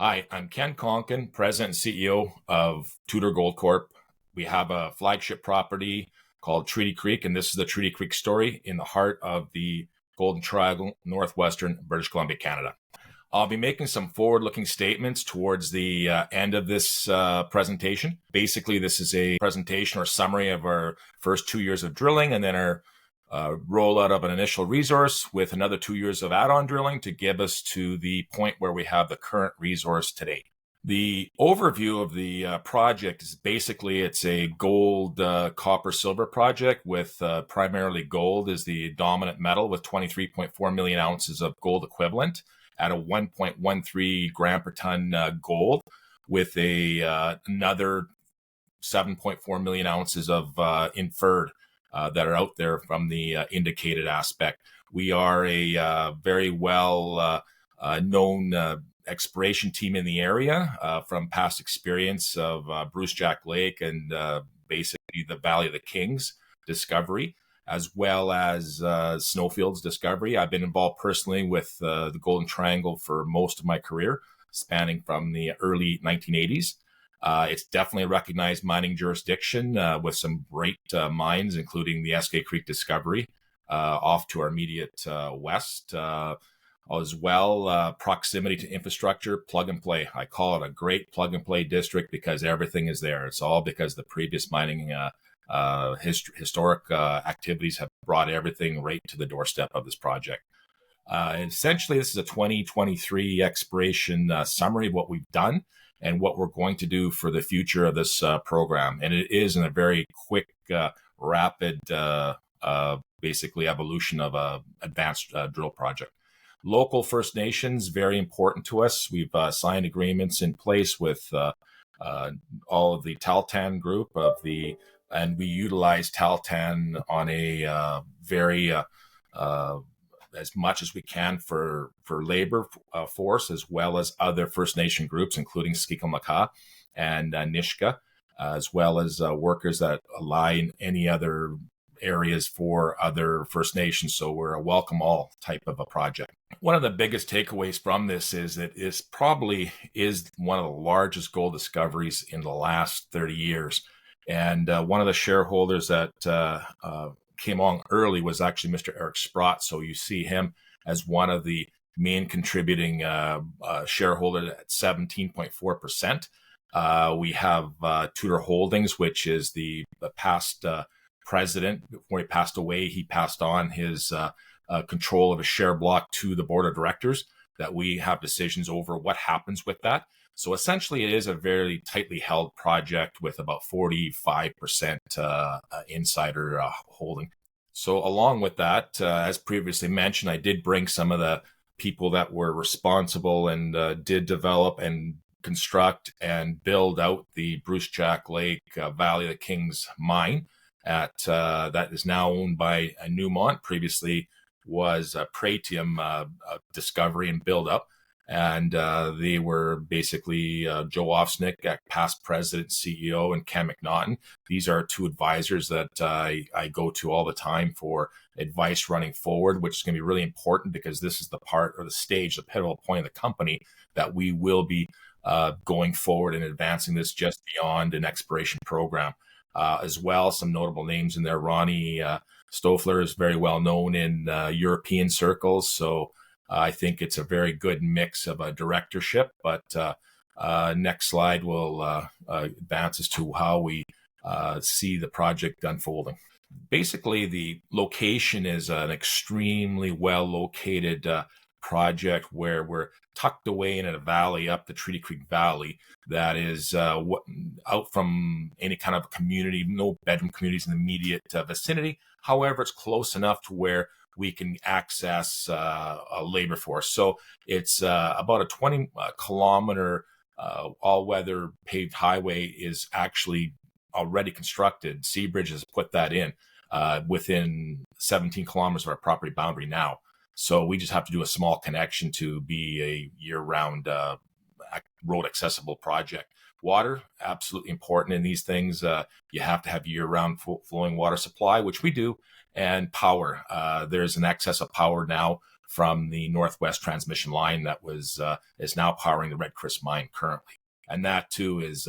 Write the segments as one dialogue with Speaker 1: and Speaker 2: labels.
Speaker 1: Hi, I'm Ken Conkin, President and CEO of Tudor Gold Corp. We have a flagship property called Treaty Creek, and this is the Treaty Creek story in the heart of the Golden Triangle, northwestern British Columbia, Canada. I'll be making some forward-looking statements towards the end of this presentation. Basically, this is a presentation or summary of our first 2 years of drilling and then our rollout of an initial resource with another 2 years of add-on drilling to give us to the point where we have the current resource today. The overview of the project is basically it's a gold, copper, silver project with primarily gold as the dominant metal with 23.4 million ounces of gold equivalent at a 1.13 gram per ton gold with another 7.4 million ounces of inferred that are out there from the indicated aspect. We are a very well known exploration team in the area from past experience of Bruce Jack Lake and basically the Valley of the Kings discovery, as well as Snowfields discovery. I've been involved personally with the Golden Triangle for most of my career, spanning from the early 1980s. It's definitely a recognized mining jurisdiction with some great mines, including the SK Creek discovery off to our immediate west. As well, proximity to infrastructure, plug and play. I call it a great plug and play district because everything is there. It's all because the previous mining historic activities have brought everything right to the doorstep of this project. Essentially, this is a 2023 exploration summary of what we've done and what we're going to do for the future of this program. And it is in a very quick, rapid, basically evolution of a advanced drill project. Local First Nations, very important to us. We've signed agreements in place with all of the Tahltan group and we utilize Tahltan on a very as much as we can for labor force, as well as other First Nation groups, including Skikamaka and Nishka, as well as workers that lie in any other areas for other First Nations. So we're a welcome all type of a project. One of the biggest takeaways from this is that this probably is one of the largest gold discoveries in the last 30 years. And one of the shareholders that came along early was actually Mr. Eric Sprott. So you see him as one of the main contributing shareholder at 17.4%. We have Tudor Holdings, which is the past president. Before he passed away, he passed on his control of a share block to the board of directors that we have decisions over what happens with that. So essentially, it is a very tightly held project with about 45% insider holding. So along with that, as previously mentioned, I did bring some of the people that were responsible and did develop and construct and build out the Bruce Jack Lake Valley of the Kings mine that is now owned by Newmont. Previously was a Pretium discovery and build up. And they were basically Joe Ofsnick, past president, CEO, and Ken McNaughton. These are two advisors that I go to all the time for advice running forward, which is going to be really important because this is the part or the stage, the pivotal point of the company that we will be going forward and advancing this just beyond an exploration program. As well, some notable names in there. Ronnie Stoffler is very well known in European circles. So I think it's a very good mix of a directorship, but next slide will advance as to how we see the project unfolding. Basically, the location is an extremely well located project where we're tucked away in a valley up the Treaty Creek Valley that is out from any kind of community, no bedroom communities in the immediate vicinity. However, it's close enough to where we can access a labor force. So it's about a 20 kilometer all-weather paved highway is actually already constructed. Seabridge has put that in within 17 kilometers of our property boundary now. So we just have to do a small connection to be a year-round road accessible project. Water, absolutely important in these things. You have to have year-round flowing water supply, which we do, and power. There's an excess of power now from the Northwest transmission line that is now powering the Red Chris mine currently. And that too is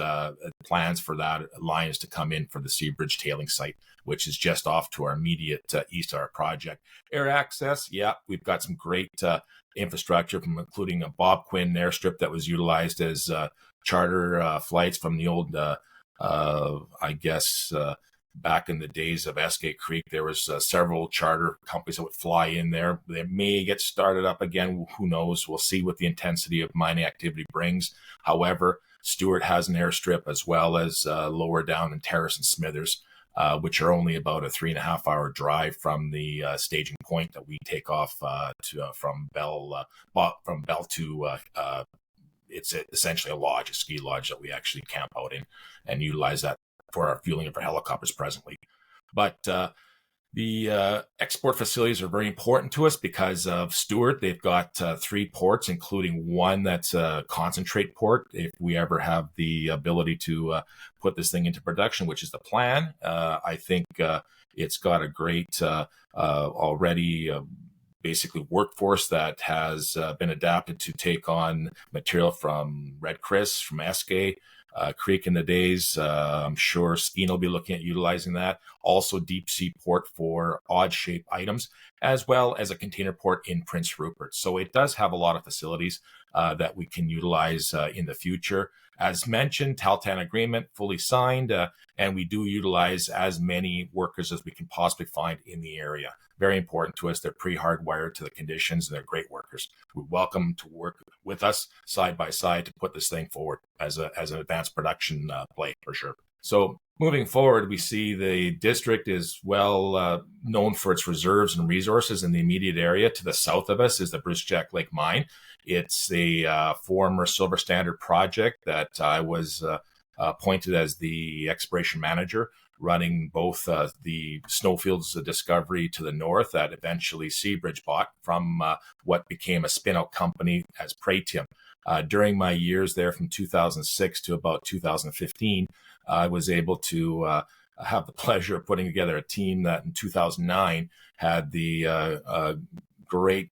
Speaker 1: plans for that line is to come in for the Seabridge tailing site, which is just off to our immediate east of our project. Air access, yeah, we've got some great infrastructure, from including a Bob Quinn airstrip that was utilized as charter flights from the old, back in the days of Eskay Creek, there was several charter companies that would fly in there. They may get started up again. Who knows? We'll see what the intensity of mining activity brings. However, Stewart has an airstrip, as well as lower down in Terrace and Smithers, which are only about a 3.5 hour drive from the staging point that we take off from Bell to. It's essentially a lodge, a ski lodge that we actually camp out in and utilize that for our fueling of our helicopters presently. But the export facilities are very important to us because of Stewart. They've got 3 ports, including one that's a concentrate port. If we ever have the ability to put this thing into production, which is the plan, I think it's got a great already basically workforce that has been adapted to take on material from Red Chris, from Eskay Creek in the days. I'm sure Skeen will be looking at utilizing that. Also deep sea port for odd shaped items, as well as a container port in Prince Rupert. So it does have a lot of facilities that we can utilize in the future. As mentioned, Tahltan agreement fully signed, and we do utilize as many workers as we can possibly find in the area. Very important to us. They're pre-hardwired to the conditions, and they're great workers. We welcome them to work with us side by side to put this thing forward as an advanced production play for sure. So moving forward, we see the district is well known for its reserves and resources in the immediate area. To the south of us is the Bruce Jack Lake mine. It's the former Silver Standard project that I was appointed as the exploration manager, running both the Snowfields discovery to the north that eventually Seabridge bought from what became a spin-out company as Pretium. During my years there from 2006 to about 2015, I was able to have the pleasure of putting together a team that in 2009 had the great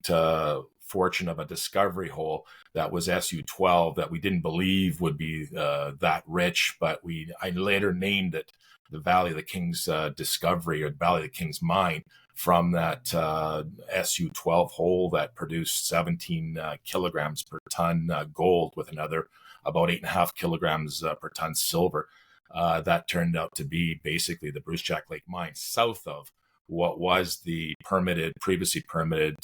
Speaker 1: fortune of a discovery hole that was SU12 that we didn't believe would be that rich, but I later named it the Valley of the Kings discovery, or Valley of the Kings mine, from that SU12 hole that produced 17 kilograms per ton gold with another about 8.5 kilograms per ton silver. That turned out to be basically the Bruce Jack Lake mine south of what was the previously permitted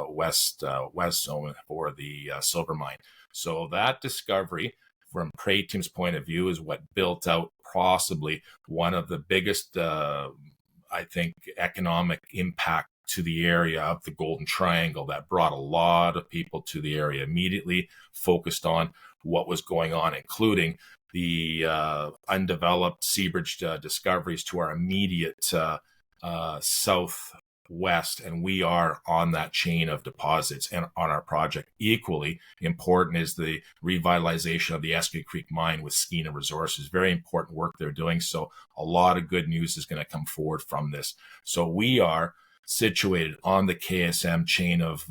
Speaker 1: west zone for the silver mine. So that discovery, from Pretium's point of view, is what built out possibly one of the biggest, I think, economic impact to the area of the Golden Triangle, that brought a lot of people to the area immediately, focused on what was going on, including the undeveloped Seabridge discoveries to our immediate southwest, and we are on that chain of deposits and on our project. Equally important is the revitalization of the Eskay Creek mine with Skeena Resources. Very important work they're doing. So a lot of good news is going to come forward from this. So we are situated on the KSM chain of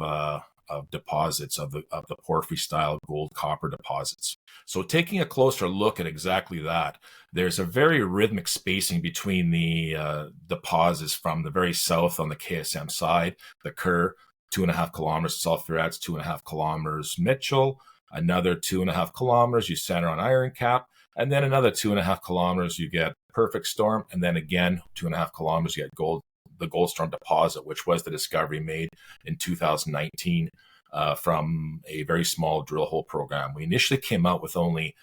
Speaker 1: deposits of the porphyry style gold copper deposits. So taking a closer look at exactly that, there's a very rhythmic spacing between the deposits from the very south on the KSM side, the Kerr, 2.5 kilometers sulfurites, 2.5 kilometers Mitchell, another 2.5 kilometers you center on Iron Cap, and then another 2.5 kilometers you get Perfectstorm, and then again 2.5 kilometers you get the Goldstorm deposit, which was the discovery made in 2019 from a very small drill hole program. We initially came out with only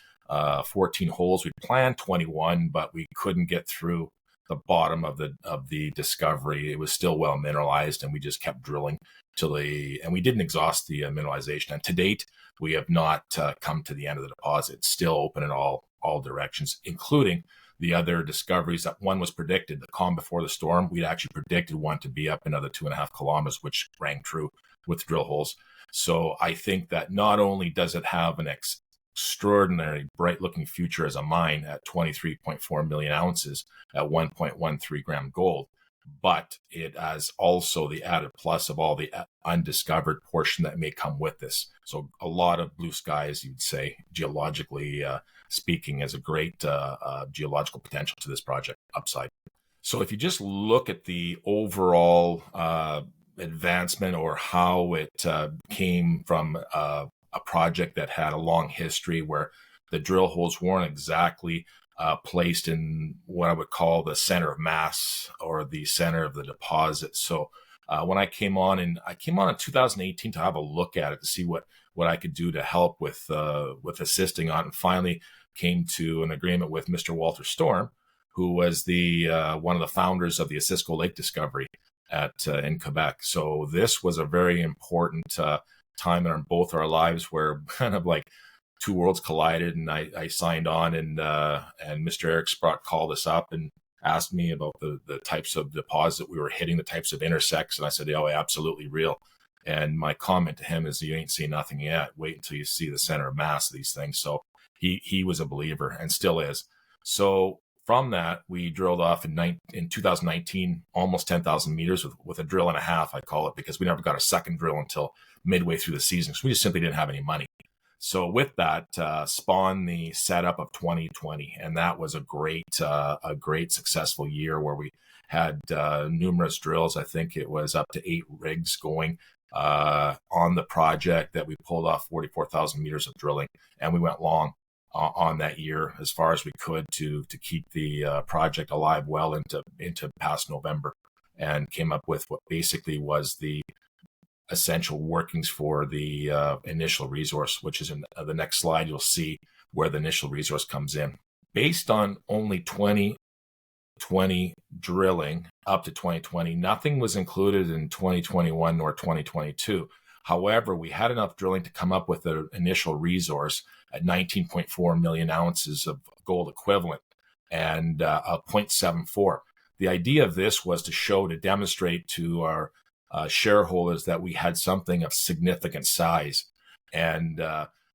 Speaker 1: 14 holes. We planned 21, but we couldn't get through the bottom of the discovery. It was still well mineralized, and we just kept drilling and we didn't exhaust the mineralization. And to date, we have not come to the end of the deposit. It's still open in all directions, including the other discoveries. That one was predicted, the calm before the storm. We'd actually predicted one to be up another 2.5 kilometers, which rang true with drill holes. So I think that not only does it have an extraordinary bright looking future as a mine at 23.4 million ounces at 1.13 gram gold, but it has also the added plus of all the undiscovered portion that may come with this. So a lot of blue skies, you'd say, geologically speaking, as a great geological potential to this project upside. So if you just look at the overall advancement, or how it came from a project that had a long history where the drill holes weren't exactly placed in what I would call the center of mass or the center of the deposit. So when I came on in 2018 to have a look at it, to see what I could do to help with assisting on it, and finally came to an agreement with Mr. Walter Storm, who was the one of the founders of the Osisko Lake discovery in Quebec. So this was a very important time in both our lives, where kind of like two worlds collided, and I signed on, and Mr. Eric Sprott called us up and asked me about the types of deposit we were hitting, the types of intersects, and I said, "Oh, absolutely real." And my comment to him is, "You ain't seen nothing yet. Wait until you see the center of mass of these things." So he was a believer and still is. So from that, we drilled off in 2019, almost 10,000 meters with a drill and a half, I call it, because we never got a second drill until midway through the season. So we just simply didn't have any money. So with that spawned the setup of 2020, and that was a great successful year where we had numerous drills. I think it was up to 8 rigs going on the project, that we pulled off 44,000 meters of drilling, and we went long on that year as far as we could to keep the project alive well into past November, and came up with what basically was the essential workings for the initial resource, which is in the next slide. You'll see where the initial resource comes in. Based on only 2020 drilling up to 2020, nothing was included in 2021 nor 2022. However, we had enough drilling to come up with an initial resource at 19.4 million ounces of gold equivalent and a 0.74. The idea of this was to demonstrate to our shareholders that we had something of significant size. And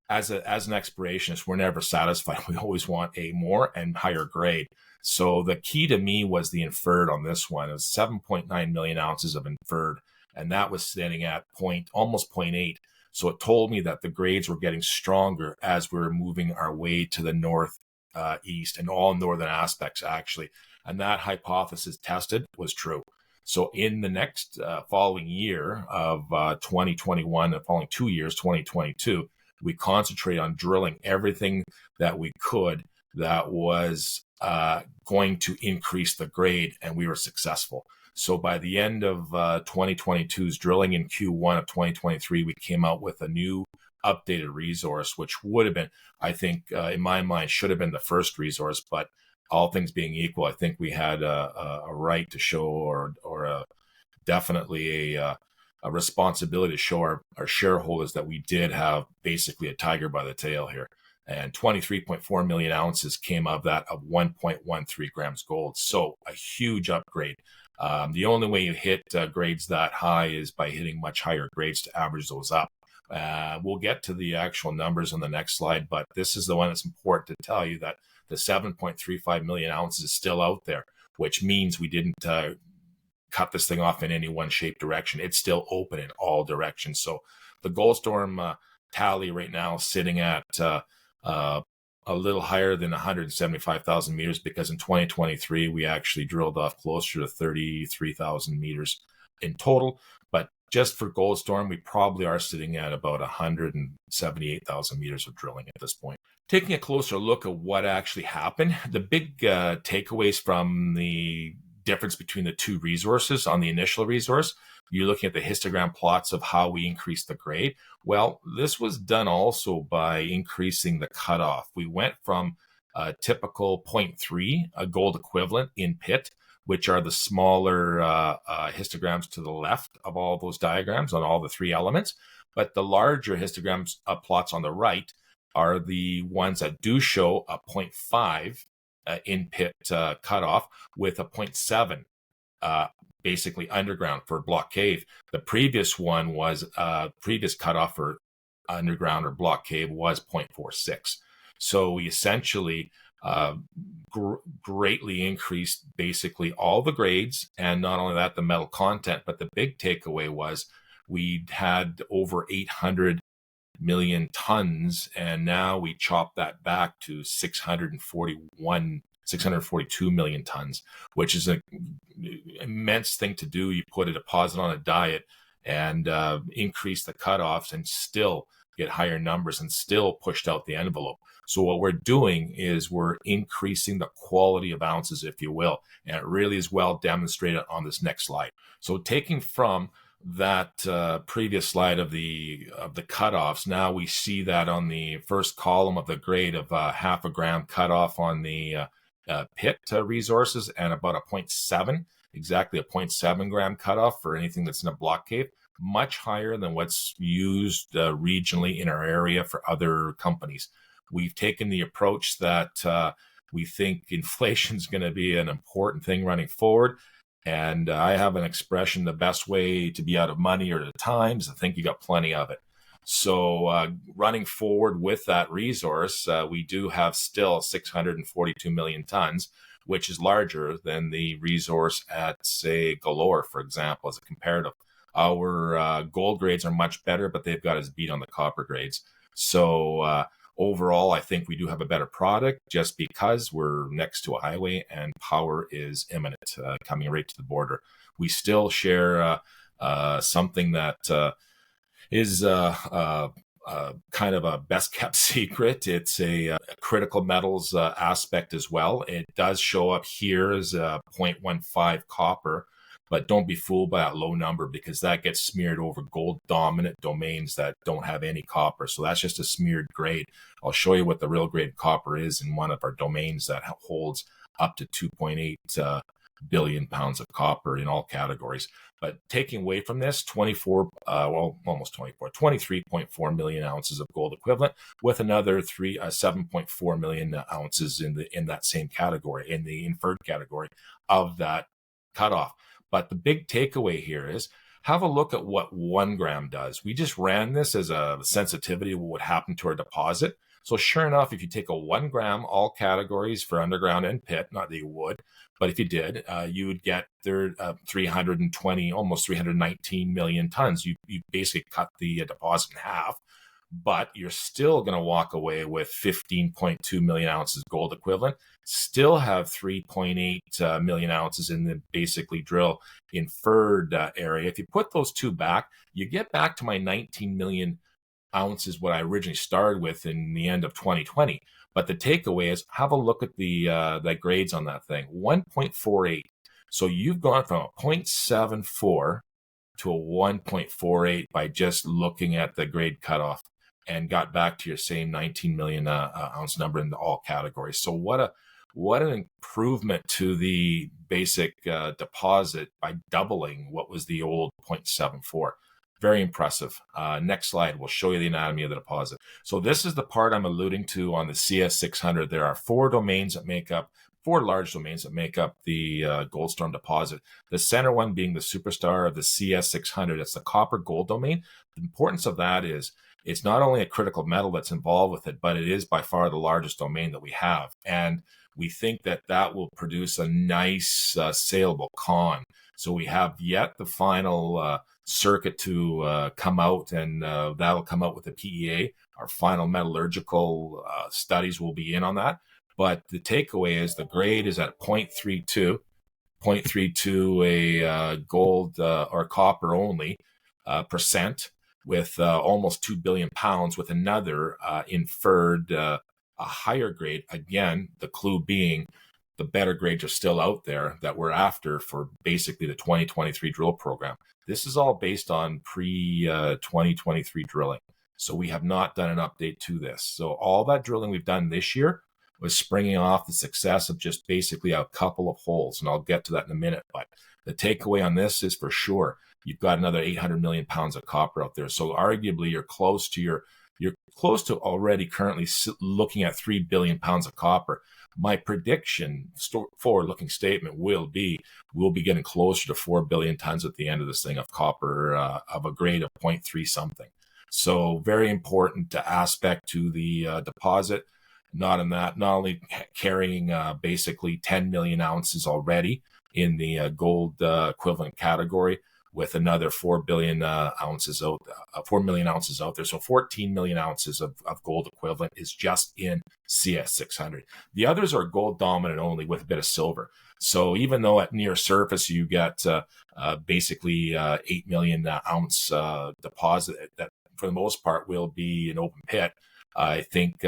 Speaker 1: as an explorationist, we're never satisfied. We always want a more and higher grade. So the key to me was the inferred on this one. It was 7.9 million ounces of inferred, and that was standing at almost 0.8. So it told me that the grades were getting stronger as we were moving our way to the north east, and all northern aspects actually. And that hypothesis tested was true. So in the next following year of 2021, the following 2 years, 2022, we concentrated on drilling everything that we could that was going to increase the grade, and we were successful. So by the end of 2022's drilling in Q1 of 2023, we came out with a new updated resource, which would have been, I think, in my mind, should have been the first resource. But all things being equal, I think we had a right to show, or definitely a responsibility to show our shareholders that we did have basically a tiger by the tail here. And 23.4 million ounces came of that, of 1.13 grams gold. So a huge upgrade. The only way you hit grades that high is by hitting much higher grades to average those up. We'll get to the actual numbers on the next slide, but this is the one that's important to tell you, that the 7.35 million ounces is still out there, which means we didn't cut this thing off in any one shape direction. It's still open in all directions. So the Goldstorm tally right now is sitting at a little higher than 175,000 meters, because in 2023 we actually drilled off closer to 33,000 meters in total. But just for Goldstorm, we probably are sitting at about 178,000 meters of drilling at this point. Taking a closer look at what actually happened, the big takeaways from the difference between the two resources on the initial resource, you're looking at the histogram plots of how we increased the grade. Well, this was done also by increasing the cutoff. We went from a typical 0.3, a gold equivalent in pit, which are the smaller histograms to the left of all those diagrams on all the three elements. But the larger histograms plots on the right are the ones that do show a 0.5 in pit cutoff with a 0.7 basically underground for block cave. The previous one was previous cutoff for underground or block cave was 0.46. So we essentially greatly increased basically all the grades, and not only that, the metal content, but the big takeaway was we had over 800 million tons, and now we chop that back to 642 million tons, which is an immense thing to do. You put a deposit on a diet and increase the cutoffs and still get higher numbers and still pushed out the envelope. So what we're doing is we're increasing the quality of ounces, if you will, and it really is well demonstrated on this next slide. So taking from that previous slide of the cutoffs, now we see that on the first column of the grade of half a gram cutoff on the pit resources, and about a 0.7, exactly a 0.7 gram cutoff for anything that's in a block cave, much higher than what's used regionally in our area for other companies. We've taken the approach that we think inflation is going to be an important thing running forward. And I have an expression, the best way to be out of money or the times, I think you got plenty of it. So running forward with that resource, we do have still 642 million tons, which is larger than the resource at, say, Galore, for example, as a comparative. Our gold grades are much better, but they've got us beat on the copper grades. So overall, I think we do have a better product just because we're next to a highway and power is imminent, coming right to the border. We still share something that is kind of a best kept secret. It's a critical metals aspect as well. It does show up here as a 0.15 copper, but don't be fooled by that low number because that gets smeared over gold dominant domains that don't have any copper. So that's just a smeared grade. I'll show you what the real grade copper is in one of our domains that holds up to 2.8 billion pounds of copper in all categories. But taking away from this, 23.4 million ounces of gold equivalent with another 7.4 million ounces in that same category, in the inferred category of that cutoff. But the big takeaway here is have a look at what 1 gram does. We just ran this as a sensitivity of what would happen to our deposit. So sure enough, if you take a 1 gram, all categories for underground and pit, not that you would, but if you did, you would get 320, almost 319 million tons. You basically cut the deposit in half, but you're still going to walk away with 15.2 million ounces gold equivalent, still have 3.8 million ounces in the basically drill inferred area. If you put those two back, you get back to my 19 million ounces, what I originally started with in the end of 2020. But the takeaway is have a look at the grades on that thing, 1.48. So you've gone from a 0.74 to a 1.48 by just looking at the grade cutoff and got back to your same 19 million ounce number in all categories. So what an improvement to the basic deposit by doubling what was the old 0.74. Very impressive. Next slide will show you the anatomy of the deposit. So this is the part I'm alluding to on the CS600. There are four large domains that make up the Goldstorm deposit. The center one being the superstar of the CS600. It's the copper gold domain. The importance of that is it's not only a critical metal that's involved with it, but it is by far the largest domain that we have. And we think that that will produce a nice saleable con. So we have yet the final circuit to come out, and that'll come out with the PEA. Our final metallurgical studies will be in on that. But the takeaway is the grade is at 0.32 a gold or copper only. percent with almost 2 billion pounds, with another inferred a higher grade. Again, the clue being the better grades are still out there that we're after for basically the 2023 drill program. This is all based on pre-2023 drilling. So we have not done an update to this. So all that drilling we've done this year was springing off the success of just basically a couple of holes. And I'll get to that in a minute. But the takeaway on this is for sure, you've got another 800 million pounds of copper out there. So arguably you're close to already currently looking at 3 billion pounds of copper. My prediction, forward-looking statement will be, we'll be getting closer to 4 billion tons at the end of this thing of copper of a grade of 0.3 something. So very important aspect to the deposit. Not only carrying basically 10 million ounces already in the gold equivalent category, with another 4 million ounces out there. So 14 million ounces of gold equivalent is just in CS600. The others are gold dominant only with a bit of silver. So even though at near surface you get basically 8 million ounce deposit that for the most part will be an open pit, I think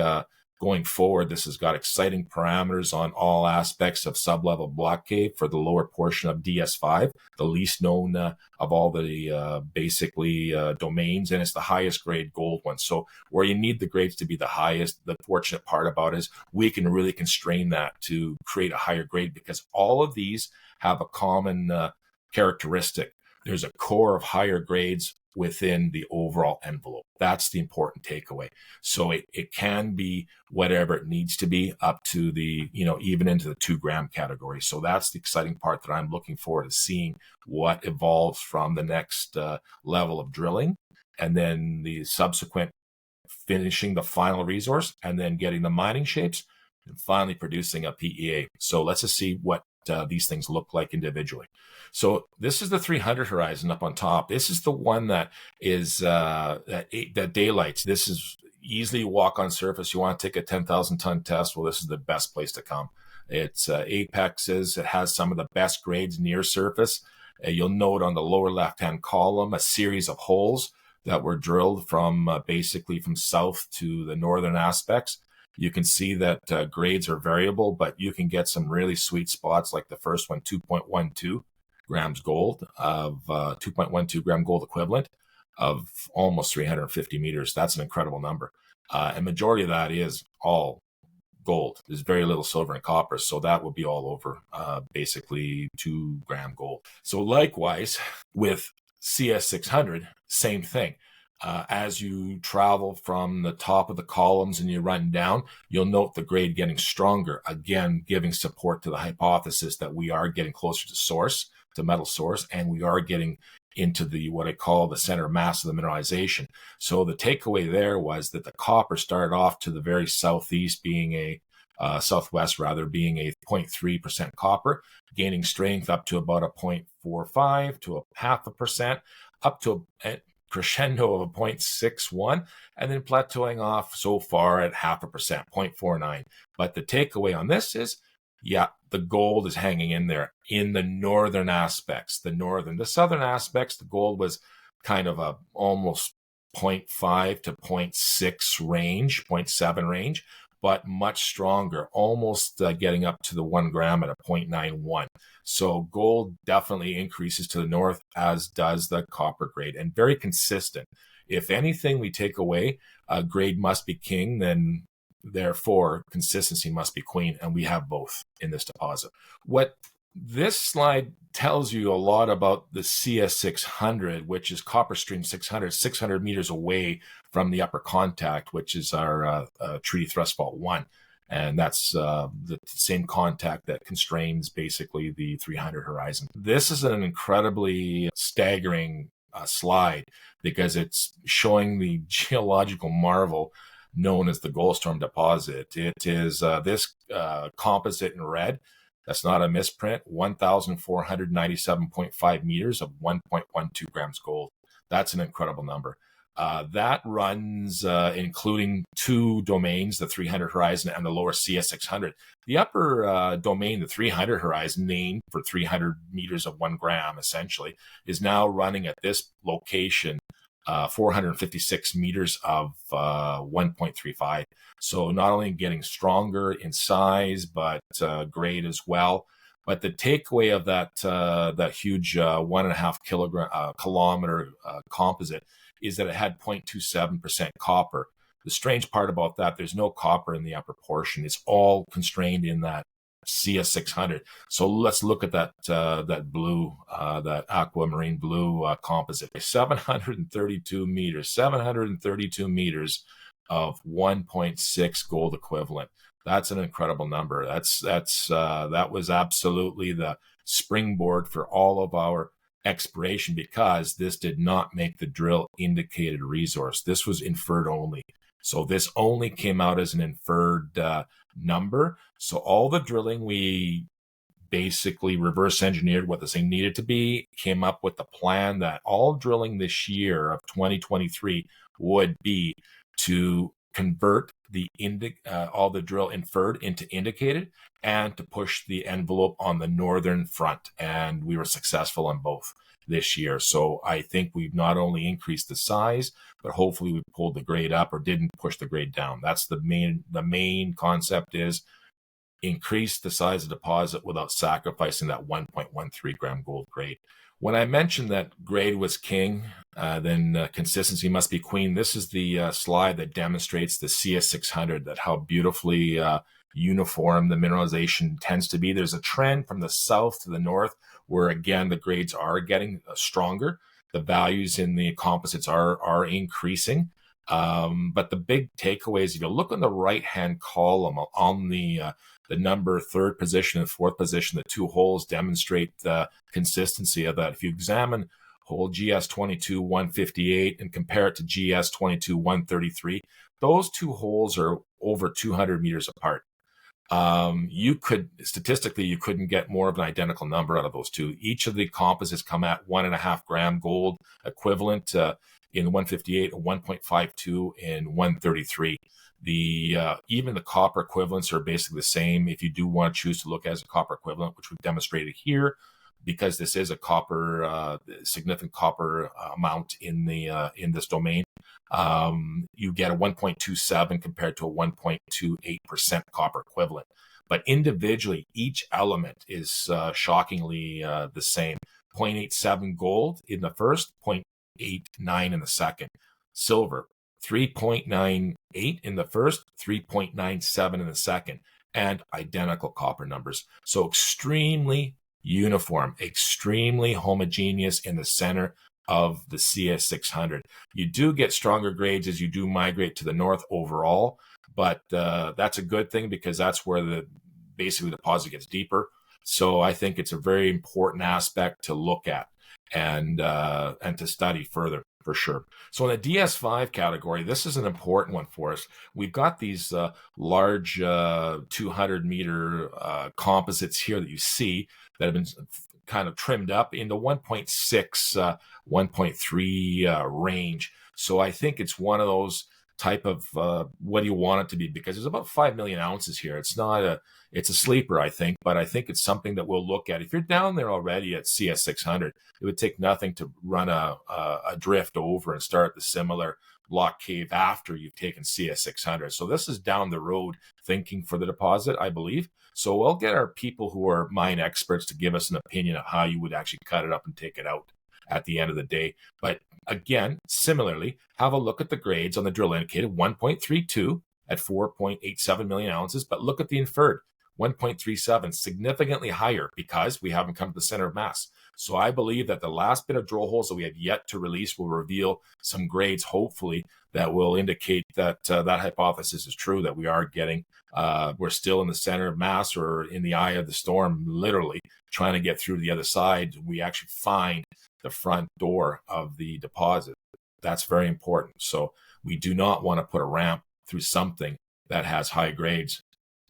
Speaker 1: going forward, this has got exciting parameters on all aspects of sublevel block cave for the lower portion of DS5, the least known of all the basically domains, and it's the highest grade gold one. So where you need the grades to be the highest, the fortunate part about it is we can really constrain that to create a higher grade, because all of these have a common characteristic. There's a core of higher grades within the overall envelope. That's the important takeaway. So it can be whatever it needs to be, up to the, even into the 2 gram category. So that's the exciting part that I'm looking forward to seeing what evolves from the next level of drilling, and then the subsequent finishing the final resource, and then getting the mining shapes, and finally producing a PEA. So let's just see what these things look like individually. So this is the 300 horizon up on top. This is the one that is that daylights. This is easily walk on surface. You want to take a 10,000 ton test. Well, this is the best place to come. It's apexes. It has some of the best grades near surface. You'll note on the lower left-hand column a series of holes that were drilled from basically from south to the northern aspects. You can see that grades are variable, but you can get some really sweet spots, like the first one, 2.12 grams gold of 2.12 gram gold equivalent of almost 350 meters. That's an incredible number. And majority of that is all gold. There's very little silver and copper. So that will be all over basically 2 gram gold. So likewise with CS600, same thing. As you travel from the top of the columns and you run down, you'll note the grade getting stronger, again, giving support to the hypothesis that we are getting closer to source, to metal source, and we are getting into the what I call the center mass of the mineralization. So the takeaway there was that the copper started off to the very southeast, being a southwest rather, being a 0.3% copper, gaining strength up to about a 0.45 to a 0.5%, up to a crescendo of a 0.61, and then plateauing off so far at 0.5%, 0.49. But the takeaway on this is, the gold is hanging in there in the northern aspects. The southern aspects, the gold was kind of a almost 0.5 to 0.6 range, 0.7 range, but much stronger, almost getting up to the 1 gram at a 0.91. So gold definitely increases to the north, as does the copper grade, and very consistent. If anything we take away, grade must be king, then therefore consistency must be queen, and we have both in this deposit. What this slide tells you a lot about the CS600, which is copper stream 600 meters away from the upper contact, which is our treaty thrust fault 1. And that's the same contact that constrains basically the 300 horizon. This is an incredibly staggering slide, because it's showing the geological marvel known as the Goldstorm deposit. It is this composite in red. That's not a misprint. 1,497.5 meters of 1.12 grams gold. That's an incredible number. That runs, including two domains, the 300 horizon and the lower CS600. The upper domain, the 300 horizon, named for 300 meters of 1 gram, essentially, is now running at this location 456 meters of 1.35. So not only getting stronger in size, but grade as well. But the takeaway of that huge 1.5 kilometer composite is that it had 0.27% copper. The strange part about that, there's no copper in the upper portion. It's all constrained in that CS600. So let's look at that blue, that aquamarine blue composite. 732 meters of 1.6 gold equivalent. That's an incredible number. That was absolutely the springboard for all of our exploration, because this did not make the drill indicated resource. This was inferred only. So this only came out as an inferred number. So all the drilling, we basically reverse engineered what this thing needed to be, came up with the plan that all drilling this year of 2023 would be to convert all the drill inferred into indicated, and to push the envelope on the northern front. And we were successful on both this year. So I think we've not only increased the size, but hopefully we pulled the grade up or didn't push the grade down. That's the main concept, is increase the size of the deposit without sacrificing that 1.13 gram gold grade. When I mentioned that grade was king, then consistency must be queen. This is the slide that demonstrates the CS600, that how beautifully uniform the mineralization tends to be. There's a trend from the south to the north where, again, the grades are getting stronger. The values in the composites are increasing. But the big takeaway is, if you look on the right-hand column on the number third position and fourth position, the two holes demonstrate the consistency of that. If you examine hole GS22 158 and compare it to GS22 133, those two holes are over 200 meters apart. Statistically, you couldn't get more of an identical number out of those two. Each of the composites come at 1.5 gram gold equivalent in 158, 1.52 in 133. Even the copper equivalents are basically the same. If you do want to choose to look as a copper equivalent, which we've demonstrated here, because this is a significant copper amount in this domain, you get a 1.27 compared to a 1.28% copper equivalent. But individually, each element is shockingly the same. 0.87 gold in the first, 0.89 in the second. Silver, 3.98 in the first, 3.97 in the second, and identical copper numbers. So extremely uniform, extremely homogeneous in the center of the CS600. You do get stronger grades as you do migrate to the north overall, but that's a good thing, because that's where basically the deposit gets deeper. So I think it's a very important aspect to look at and to study further, for sure. So in the DS5 category, this is an important one for us. We've got these large 200-meter composites here that you see that have been kind of trimmed up in the 1.6, 1.3 range. So I think it's one of those type of what do you want it to be, because there's about 5 million ounces here. It's a sleeper, I think, but I think it's something that we'll look at. If you're down there already at CS600, it would take nothing to run a drift over and start the similar block cave after you've taken CS600. So this is down the road thinking for the deposit, I believe. So we'll get our people who are mine experts to give us an opinion of how you would actually cut it up and take it out at the end of the day. But again, similarly, have a look at the grades on the drill indicated, 1.32 at 4.87 million ounces, but look at the inferred, 1.37, significantly higher, because we haven't come to the center of mass. So I believe that the last bit of drill holes that we have yet to release will reveal some grades, hopefully, that will indicate that that hypothesis is true, that we are getting, we're still in the center of mass, or in the eye of the storm, literally trying to get through to the other side. We actually find the front door of the deposit. That's very important. So we do not want to put a ramp through something that has high grades.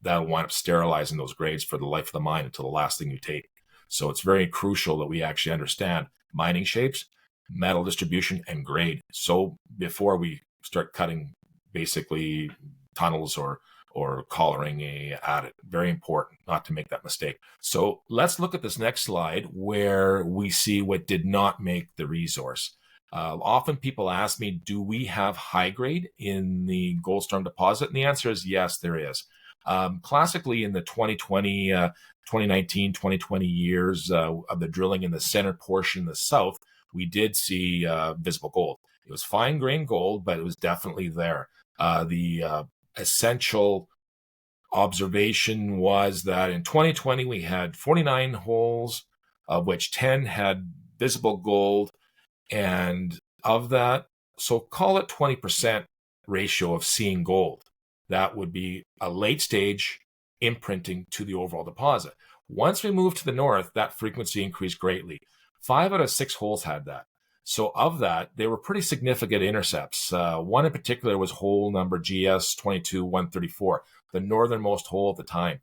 Speaker 1: That'll wind up sterilizing those grades for the life of the mine until the last thing you take. So it's very crucial that we actually understand mining shapes, metal distribution and grade. So before we start cutting basically tunnels or collaring at it. Very important not to make that mistake. So let's look at this next slide where we see what did not make the resource. Often people ask me, do we have high grade in the Goldstorm deposit? And the answer is yes, there is. Classically, in the 2020, 2019, 2020 years of the drilling in the center portion, the south, we did see visible gold. It was fine grained gold, but it was definitely there. The essential observation was that in 2020, we had 49 holes, of which 10 had visible gold. And of that, so call it 20% ratio of seeing gold. That would be a late stage imprinting to the overall deposit. Once we moved to the north, that frequency increased greatly. 5 out of 6 holes had that. So of that, they were pretty significant intercepts. One in particular was hole number GS22134, the northernmost hole at the time.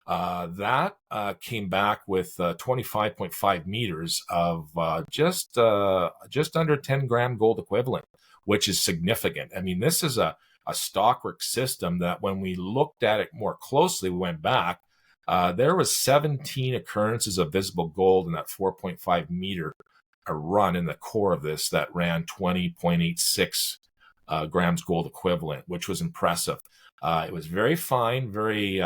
Speaker 1: That came back with 25.5 meters of just under 10 gram gold equivalent, which is significant. I mean, this is a stockwork system that when we looked at it more closely, we went back, there was 17 occurrences of visible gold in that 4.5 meter run in the core of this that ran 20.86 grams gold equivalent, which was impressive. It was very fine, very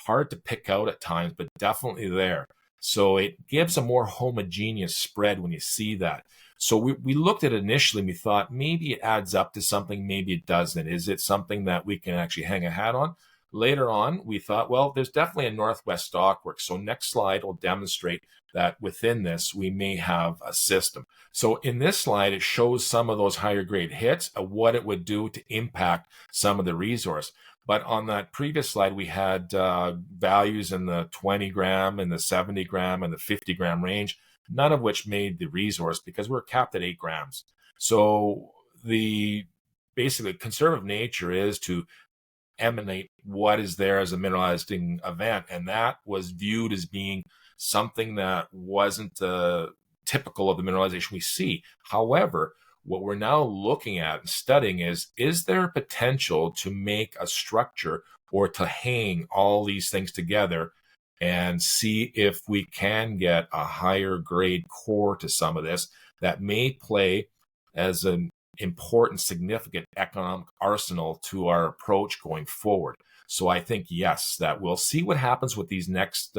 Speaker 1: hard to pick out at times, but definitely there. So it gives a more homogeneous spread when you see that. So we looked at it initially and we thought maybe it adds up to something, maybe it doesn't. Is it something that we can actually hang a hat on? Later on, we thought, well, there's definitely a northwest stockwork. So next slide will demonstrate that within this, we may have a system. So in this slide, it shows some of those higher grade hits, what it would do to impact some of the resource. But on that previous slide, we had values in the 20 gram and the 70 gram and the 50 gram range, none of which made the resource because we're capped at 8 grams. So the basically conservative nature is to emanate what is there as a mineralizing event. And that was viewed as being something that wasn't typical of the mineralization we see. However, what we're now looking at and studying is there potential to make a structure or to hang all these things together and see if we can get a higher grade core to some of this that may play as an important, significant economic arsenal to our approach going forward. So I think, yes, that we'll see what happens with these next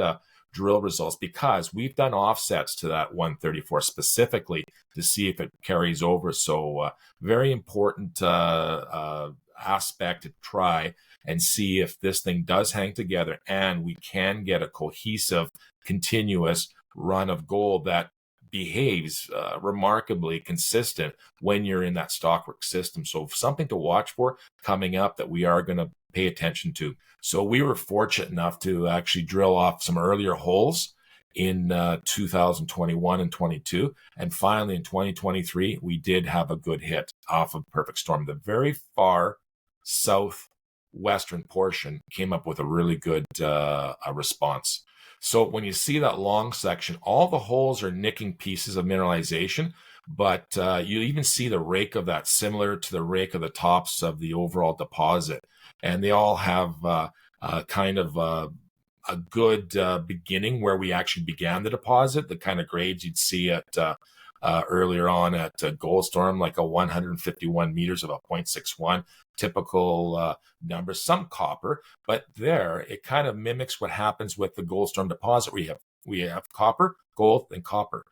Speaker 1: drill results, because we've done offsets to that 134 specifically to see if it carries over. So very important aspect to try and see if this thing does hang together and we can get a cohesive, continuous run of gold that behaves remarkably consistent when you're in that stockwork system. So something to watch for coming up that we are going to pay attention to. So we were fortunate enough to actually drill off some earlier holes in 2021 and 22. And finally in 2023, we did have a good hit off of Perfectstorm. The very far southwestern portion came up with a really good response. So when you see that long section, all the holes are nicking pieces of mineralization, but you even see the rake of that similar to the rake of the tops of the overall deposit. And they all have kind of a good beginning where we actually began the deposit, the kind of grades you'd see at earlier on at Goldstorm, like a 151 meters of a 0.61, typical numbers, some copper, but there it kind of mimics what happens with the Goldstorm deposit. We have copper, gold, then copper.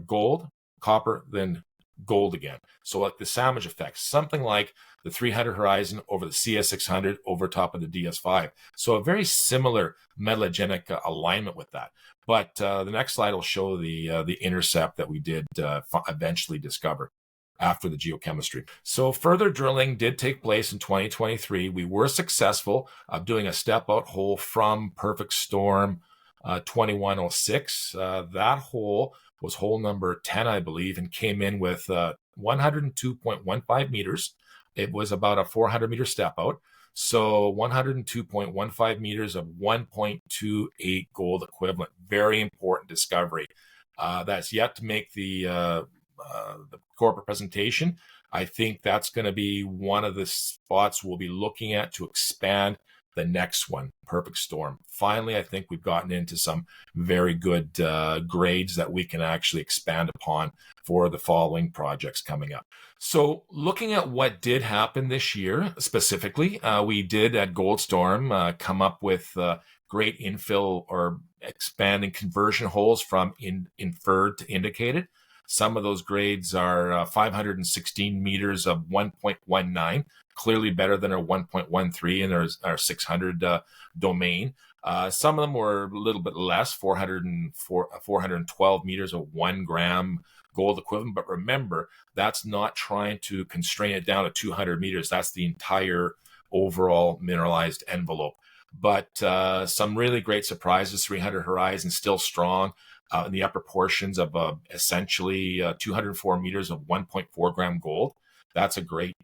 Speaker 1: Gold, copper, then gold again. So like the sandwich effect, something like the 300 horizon over the CS600 over top of the DS5. So a very similar metallogenic alignment with that. But the next slide will show the intercept that we did eventually discover after the geochemistry. So further drilling did take place in 2023. We were successful of doing a step out hole from Perfectstorm 2106. That hole was hole number 10, I believe, and came in with 102.15 meters. It was about a 400 meter step out. So 102.15 meters of 1.28 gold equivalent. Very important discovery. That's yet to make the the corporate presentation, I think that's going to be one of the spots we'll be looking at to expand the next one, Perfectstorm. Finally, I think we've gotten into some very good grades that we can actually expand upon for the following projects coming up. So looking at what did happen this year specifically, we did at Goldstorm come up with great infill or expanding conversion holes from inferred to indicated. Some of those grades are 516 meters of 1.19, clearly better than our 1.13 and our 600 domain. Some of them were a little bit less, 412 meters of 1 gram gold equivalent. But remember, that's not trying to constrain it down to 200 meters. That's the entire overall mineralized envelope. But some really great surprises. 300 horizon still strong in the upper portions of essentially 204 meters of 1.4 gram gold. That's a great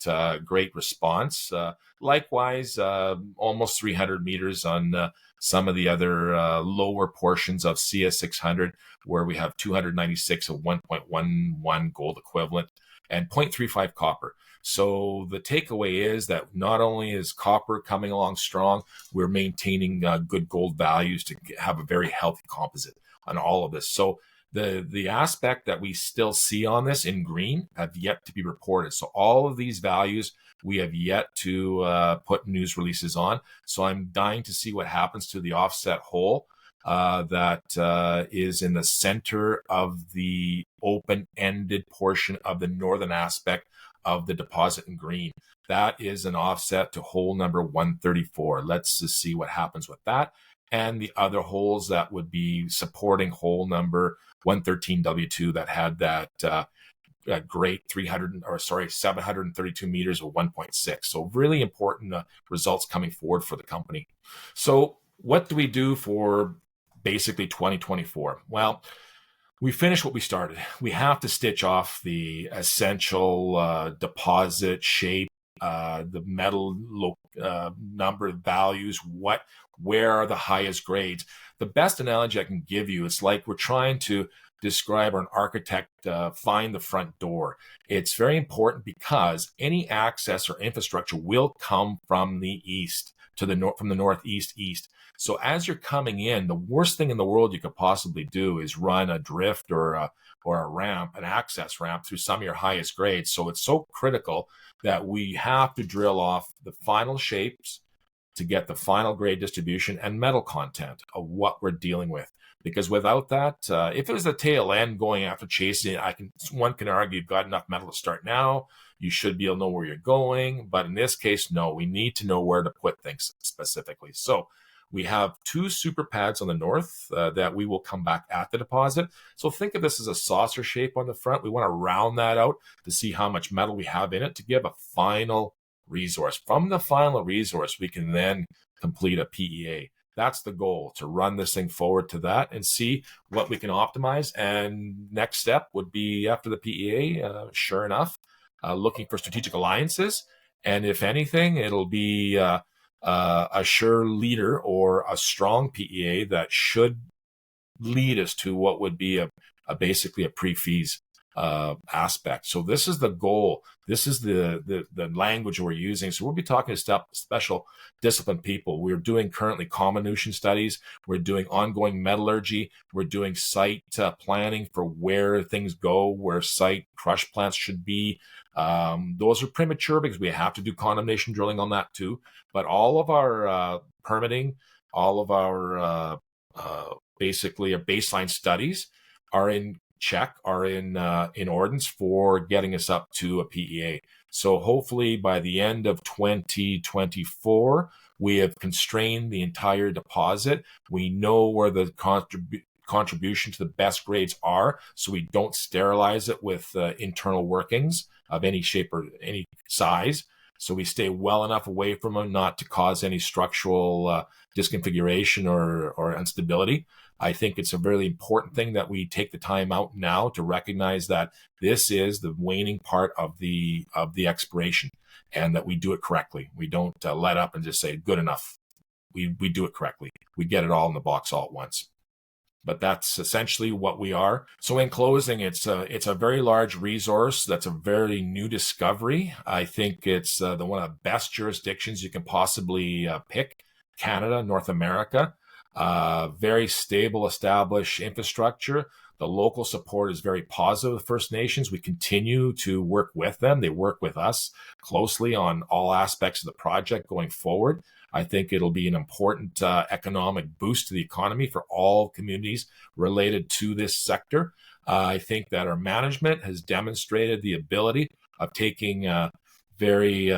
Speaker 1: response. Likewise, almost 300 meters on some of the other lower portions of CS600, where we have 296 of 1.11 gold equivalent and 0.35 copper. So the takeaway is that not only is copper coming along strong, we're maintaining good gold values to have a very healthy composite on all of this. So the aspect that we still see on this in green have yet to be reported. So all of these values we have yet to put news releases on. So I'm dying to see what happens to the offset hole that is in the center of the open-ended portion of the northern aspect of the deposit in green. That is an offset to hole number 134. Let's just see what happens with that. And the other holes that would be supporting hole number 113W2 that had that great 732 meters of 1.6. So really important results coming forward for the company. So what do we do for basically 2024? Well, we finished what we started. We have to stitch off the essential deposit shape, the metal number of values, where are the highest grades. The best analogy I can give you is like we're trying to describe, or an architect find the front door. It's very important because any access or infrastructure will come from the east to the north, from the northeast east. So as you're coming in, the worst thing in the world you could possibly do is run a drift or a ramp, an access ramp through some of your highest grades. So it's so critical that we have to drill off the final shapes to get the final grade distribution and metal content of what we're dealing with. Because without that, if it was the tail end going after chasing, one can argue you've got enough metal to start now. You should be able to know where you're going. But in this case, no, we need to know where to put things specifically. So we have 2 super pads on the north that we will come back at the deposit. So think of this as a saucer shape on the front. We want to round that out to see how much metal we have in it to give a final resource. From the final resource, we can then complete a PEA. That's the goal, to run this thing forward to that and see what we can optimize. And next step would be after the PEA, sure enough, looking for strategic alliances. And if anything, it'll be a sure leader or a strong PEA that should lead us to what would be basically a pre-feas aspect. So this is the goal. This is the language we're using. So we'll be talking to special discipline people. We're doing currently comminution studies. We're doing ongoing metallurgy. We're doing site planning for where things go, where site crush plants should be. Those are premature because we have to do condemnation drilling on that too. But all of our permitting, all of our basically our baseline studies are in check, are in ordinance for getting us up to a PEA. So hopefully by the end of 2024, we have constrained the entire deposit. We know where the contribution to the best grades are, so we don't sterilize it with internal workings of any shape or any size. So we stay well enough away from them not to cause any structural disconfiguration or instability. I think it's a really important thing that we take the time out now to recognize that this is the waning part of the exploration, and that we do it correctly. We don't let up and just say good enough. We do it correctly. We get it all in the box all at once. but that's essentially what we are. So in closing, it's a very large resource. That's a very new discovery. I think it's the one of the best jurisdictions you can possibly pick. Canada, North America, very stable, established infrastructure. The local support is very positive with First Nations. We continue to work with them. They work with us closely on all aspects of the project going forward. I think it'll be an important economic boost to the economy for all communities related to this sector. I think that our management has demonstrated the ability of taking very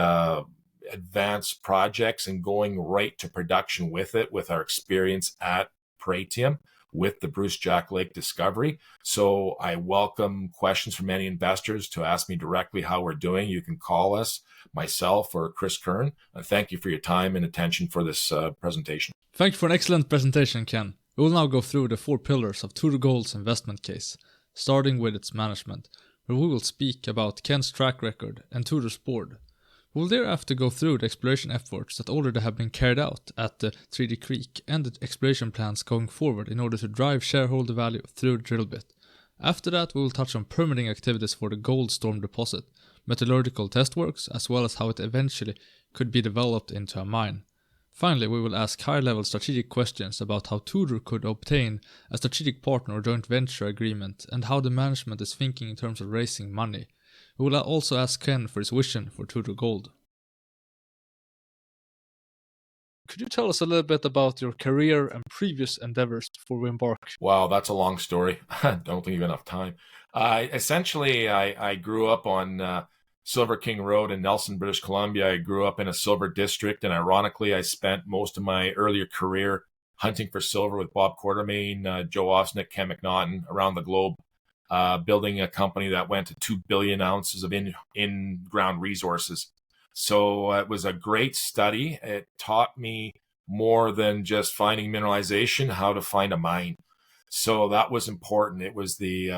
Speaker 1: advanced projects and going right to production with it, with our experience at Pratium with the Bruce Jack Lake discovery. So I welcome questions from any investors to ask me directly how we're doing. You can call us, myself or Chris Kern. Thank you for your time and attention for this presentation.
Speaker 2: Thank you for an excellent presentation, Ken. We will now go through the 4 pillars of Tudor Gold's investment case, starting with its management, where we will speak about Ken's track record and Tudor's board. We will thereafter go through the exploration efforts that already have been carried out at the 3D Creek and the exploration plans going forward in order to drive shareholder value through the drill bit. After that, we will touch on permitting activities for the Goldstorm deposit, metallurgical testworks, as well as how it eventually could be developed into a mine. Finally, we will ask high-level strategic questions about how Tudor could obtain a strategic partner or joint venture agreement and how the management is thinking in terms of raising money. We will also ask Ken for his vision for Tudor Gold. Could you tell us a little bit about your career and previous endeavors before we embark?
Speaker 1: Wow, that's a long story. I don't think you have enough time. Essentially, I grew up on Silver King Road in Nelson, British Columbia. I grew up in a silver district, and ironically, I spent most of my earlier career hunting for silver with Bob Quartermain, Joe Osnick, Ken McNaughton around the globe. Building a company that went to 2 billion ounces of in-ground resources. So it was a great study. It taught me more than just finding mineralization, how to find a mine. So that was important. It was the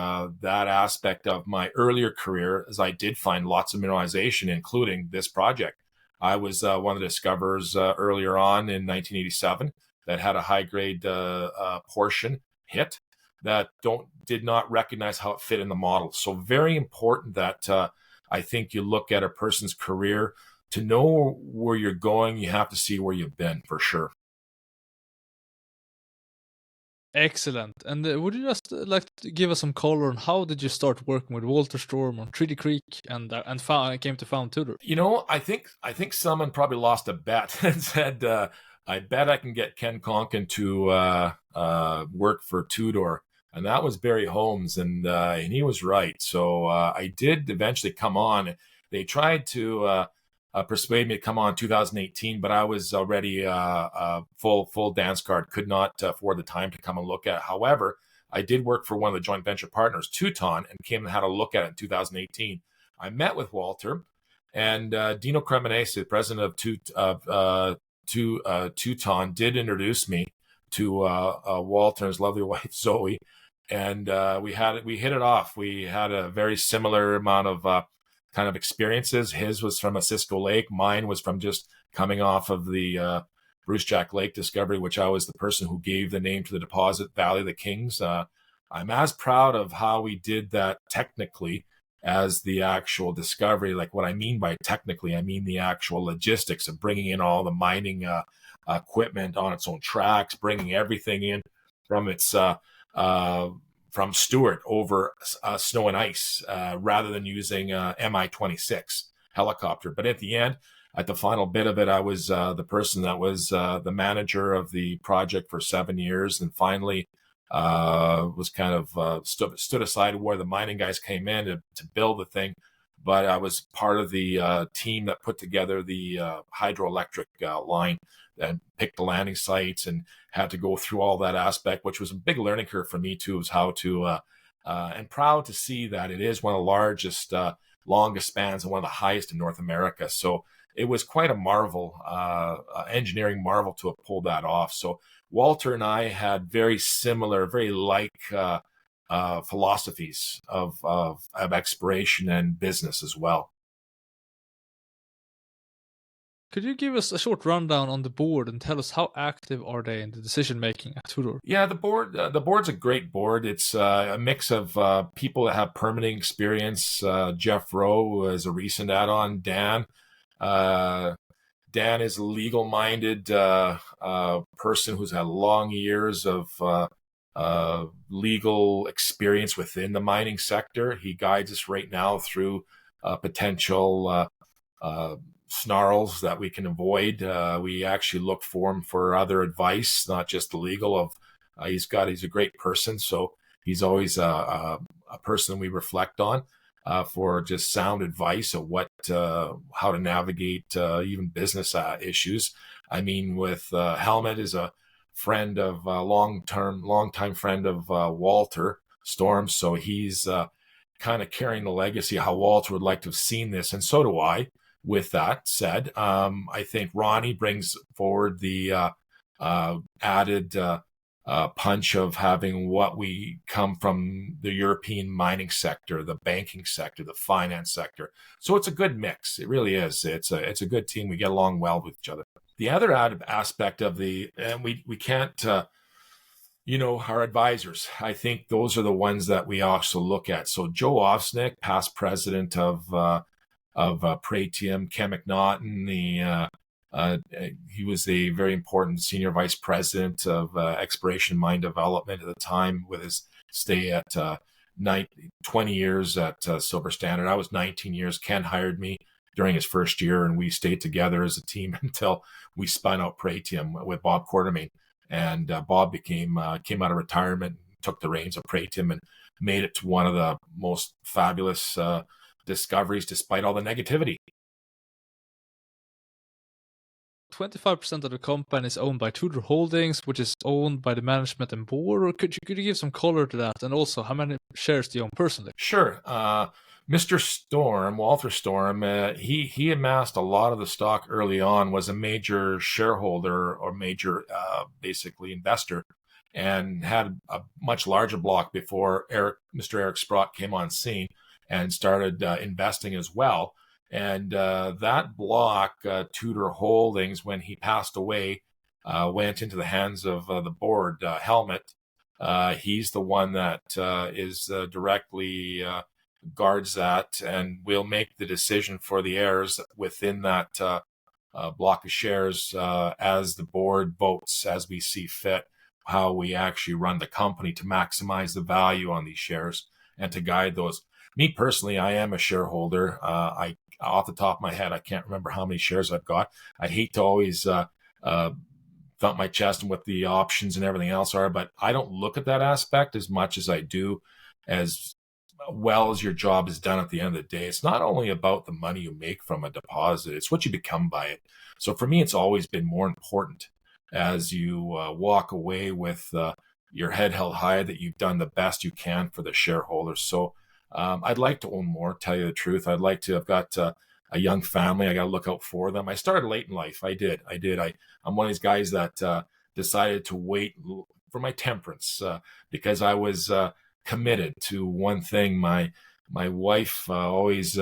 Speaker 1: that aspect of my earlier career, as I did find lots of mineralization, including this project. I was one of the discoverers earlier on in 1987 that had a high-grade portion hit that did not recognize how it fit in the model. So very important that I think you look at a person's career. To know where you're going, you have to see where you've been, for sure.
Speaker 2: Excellent. And would you just like to give us some color on how did you start working with Walter Storm on 3D Creek and came to found Tudor?
Speaker 1: You know, I think someone probably lost a bet and said, I bet I can get Ken Conkin to work for Tudor. And that was Barry Holmes, and he was right. So I did eventually come on. They tried to persuade me to come on in 2018, but I was already full dance card, could not afford the time to come and look at it. However, I did work for one of the joint venture partners, Teuton, and came and had a look at it in 2018. I met with Walter, and Dino Cremonese, the president of Teuton, did introduce me to Walter and his lovely wife, Zoe. And we hit it off. We had a very similar amount of kind of experiences. His was from a Cisco Lake. Mine was from just coming off of the Bruce Jack Lake discovery, which I was the person who gave the name to the deposit, Valley of the Kings. I'm as proud of how we did that technically as the actual discovery. Like what I mean by technically, I mean the actual logistics of bringing in all the mining equipment on its own tracks, bringing everything in from its from Stewart over snow and ice rather than using Mi-26 helicopter. But at the end, at the final bit of it, I was the person that was the manager of the project for 7 years, and finally was kind of stood aside where the mining guys came in to build the thing. But I was part of the team that put together the hydroelectric line and picked the landing sites and had to go through all that aspect, which was a big learning curve for me too, is how to, and proud to see that it is one of the largest, longest spans and one of the highest in North America. So it was quite a marvel, engineering marvel to have pulled that off. So Walter and I had very similar, very like philosophies of exploration and business as well.
Speaker 2: Could you give us a short rundown on the board and tell us how active are they in the decision making at Tudor?
Speaker 1: Yeah, the board's a great board. It's a mix of people that have permitting experience. Jeff Rowe is a recent add-on. Dan is a legal-minded person who's had long years of legal experience within the mining sector. He guides us right now through potential snarls that we can avoid. We actually look for him for other advice, not just the legal. He's a great person, so he's always a person we reflect on for just sound advice of how to navigate even business issues. I mean, with Helmut is a friend of long-time friend of Walter Storm, so he's kind of carrying the legacy of how Walter would like to have seen this, and so do I. With that said, I think Ronnie brings forward the added punch of having what we come from the European mining sector, the banking sector, the finance sector. So it's a good mix. It really is. It's a good team. We get along well with each other. The other added aspect of and we can't, our advisors, I think those are the ones that we also look at. So Joe Ofsnick, past president of Pratium, Ken McNaughton, he was a very important senior vice president of exploration mine development at the time with his stay at 20 years at Silver Standard. I was 19 years. Ken hired me during his first year, and we stayed together as a team until we spun out Pratium with Bob Quartermain. And Bob came out of retirement, took the reins of Pratium, and made it to one of the most fabulous discoveries despite all the negativity.
Speaker 2: 25% of the company is owned by Tudor Holdings, which is owned by the management and board. Or could you give some color to that? And also, how many shares do you own personally?
Speaker 1: Sure. Mr. Storm, Walter Storm, he amassed a lot of the stock early on, was a major shareholder or major basically investor, and had a much larger block before Mr. Eric Sprott came on scene and started investing as well. And that block, Tudor Holdings, when he passed away, went into the hands of the board. Helmut, he's the one that is directly guards that, and will make the decision for the heirs within that block of shares as the board votes, as we see fit, how we actually run the company to maximize the value on these shares and to guide those. Me personally, I am a shareholder. Off the top of my head, I can't remember how many shares I've got. I hate to always thump my chest and what the options and everything else are, but I don't look at that aspect as much as I do as well as your job is done at the end of the day. It's not only about the money you make from a deposit, it's what you become by it. So for me, it's always been more important as you walk away with your head held high that you've done the best you can for the shareholders. So I'd like to own more, tell you the truth. I've got a young family. I got to look out for them. I started late in life. I did. I'm one of these guys that decided to wait for my temperance because I was committed to one thing. My wife always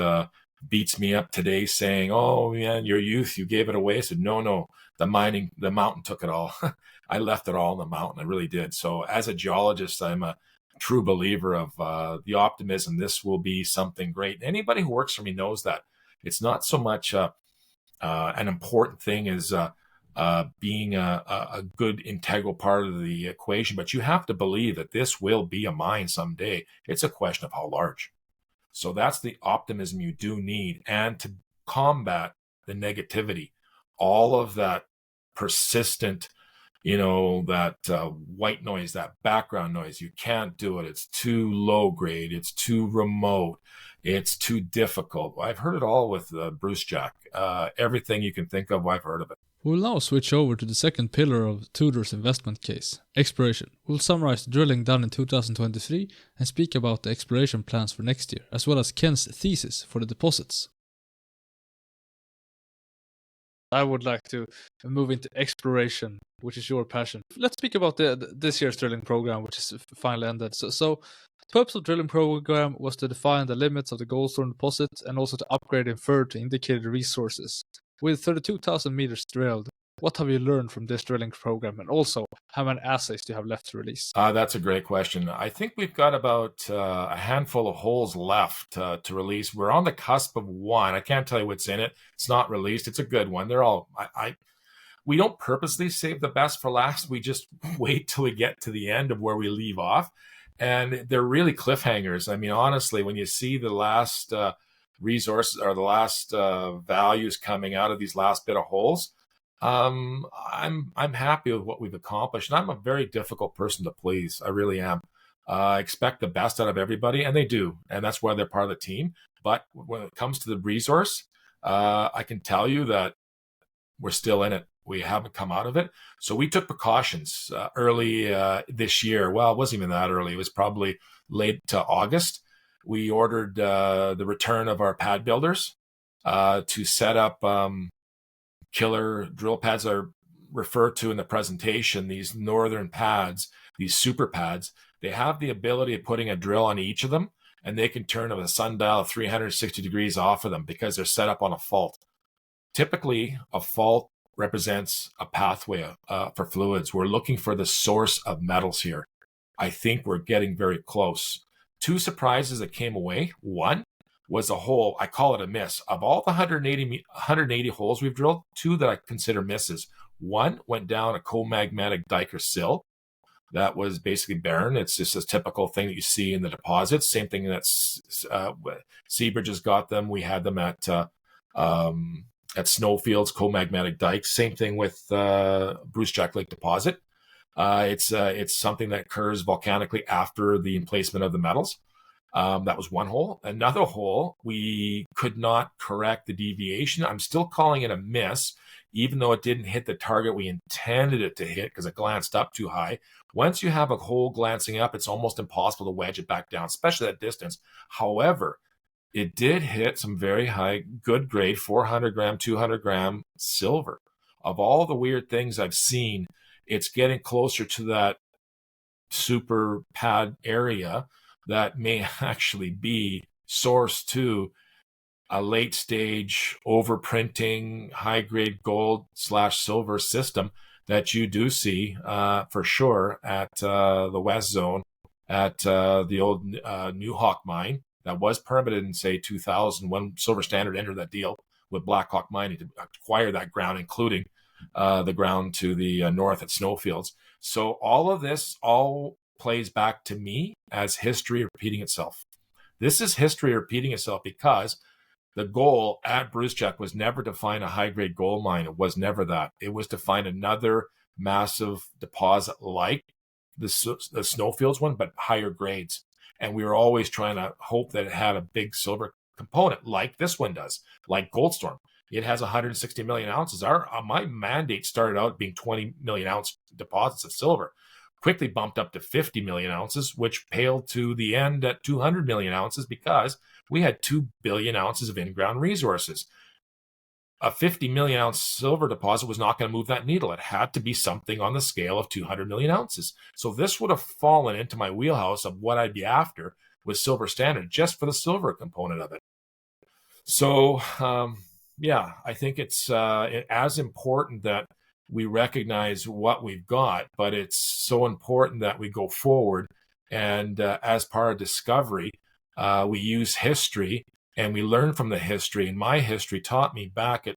Speaker 1: beats me up today saying, "Oh man, your youth, you gave it away." I said, no, the mountain took it all. I left it all in the mountain. I really did. So as a geologist, I'm a true believer of the optimism. This will be something great. Anybody who works for me knows that it's not so much an important thing as being a good integral part of the equation, but you have to believe that this will be a mine someday. It's a question of how large. So that's the optimism you do need, and to combat the negativity, all of that persistent, that white noise, that background noise. You can't do it. It's too low grade. It's too remote. It's too difficult. I've heard it all with Bruce Jack. Everything you can think of, I've heard of it.
Speaker 2: We'll now switch over to the second pillar of Tudor's investment case, exploration. We'll summarize the drilling done in 2023 and speak about the exploration plans for next year, as well as Ken's thesis for the deposits. I would like to move into exploration, which is your passion. Let's speak about this year's drilling program, which is finally ended. So the purpose of the drilling program was to define the limits of the Goldstorm deposit and also to upgrade inferred to indicated resources. With 32,000 meters drilled, what have you learned from this drilling program, and also how many assays do you have left to release?
Speaker 1: That's a great question. I think we've got about a handful of holes left to release. We're on the cusp of one. I can't tell you what's in it. It's not released. It's a good one. They're all. We don't purposely save the best for last. We just wait till we get to the end of where we leave off, and they're really cliffhangers. I mean, honestly, when you see the last resources or the last values coming out of these last bit of holes, I'm happy with what we've accomplished. And I'm a very difficult person to please. I really am. I expect the best out of everybody, and they do, and that's why they're part of the team. But when it comes to the resource, I can tell you that we're still in it. We haven't come out of it. So we took precautions early this year. Well, it wasn't even that early. It was probably late to August. We ordered the return of our pad builders to set up killer drill pads that are referred to in the presentation. These northern pads, these super pads, they have the ability of putting a drill on each of them, and they can turn a sundial 360 degrees off of them because they're set up on a fault. Typically, a fault represents a pathway for fluids. We're looking for the source of metals here. I think we're getting very close. Two surprises that came away. One was a hole, I call it a miss. Of all the 180 holes we've drilled, two that I consider misses. One went down a co-magmatic dike or sill. That was basically barren. It's just a typical thing that you see in the deposits. Same thing that Seabridge has got them. We had them at Snowfields, co-magmatic dikes. Same thing with Bruce Jack Lake deposit. It's something that occurs volcanically after the emplacement of the metals. That was one hole. Another hole, we could not correct the deviation. I'm still calling it a miss, even though it didn't hit the target we intended it to hit because it glanced up too high. Once you have a hole glancing up, it's almost impossible to wedge it back down, especially at distance. However, it did hit some very high, good grade, 400 gram, 200 gram silver. Of all the weird things I've seen, it's getting closer to that super pad area that may actually be source to a late stage overprinting high grade gold / silver system that you do see for sure at the West Zone at the old New Hawk mine that was permitted in say 2000 when Silver Standard entered that deal with Black Hawk Mining to acquire that ground, including the ground to the north at Snowfields. So all of this all plays back to me as history repeating itself. This is history repeating itself because the goal at Brucejack was never to find a high-grade gold mine. It was never that. It was to find another massive deposit like the Snowfields one, but higher grades. And we were always trying to hope that it had a big silver component like this one does, like Goldstorm. It has 160 million ounces. My mandate started out being 20 million ounce deposits of silver, quickly bumped up to 50 million ounces, which paled to the end at 200 million ounces because we had 2 billion ounces of in-ground resources. A 50 million ounce silver deposit was not going to move that needle. It had to be something on the scale of 200 million ounces. So this would have fallen into my wheelhouse of what I'd be after with Silver Standard, just for the silver component of it. So, yeah, I think it's as important that we recognize what we've got, but it's so important that we go forward. And as part of discovery, we use history and we learn from the history. And my history taught me back at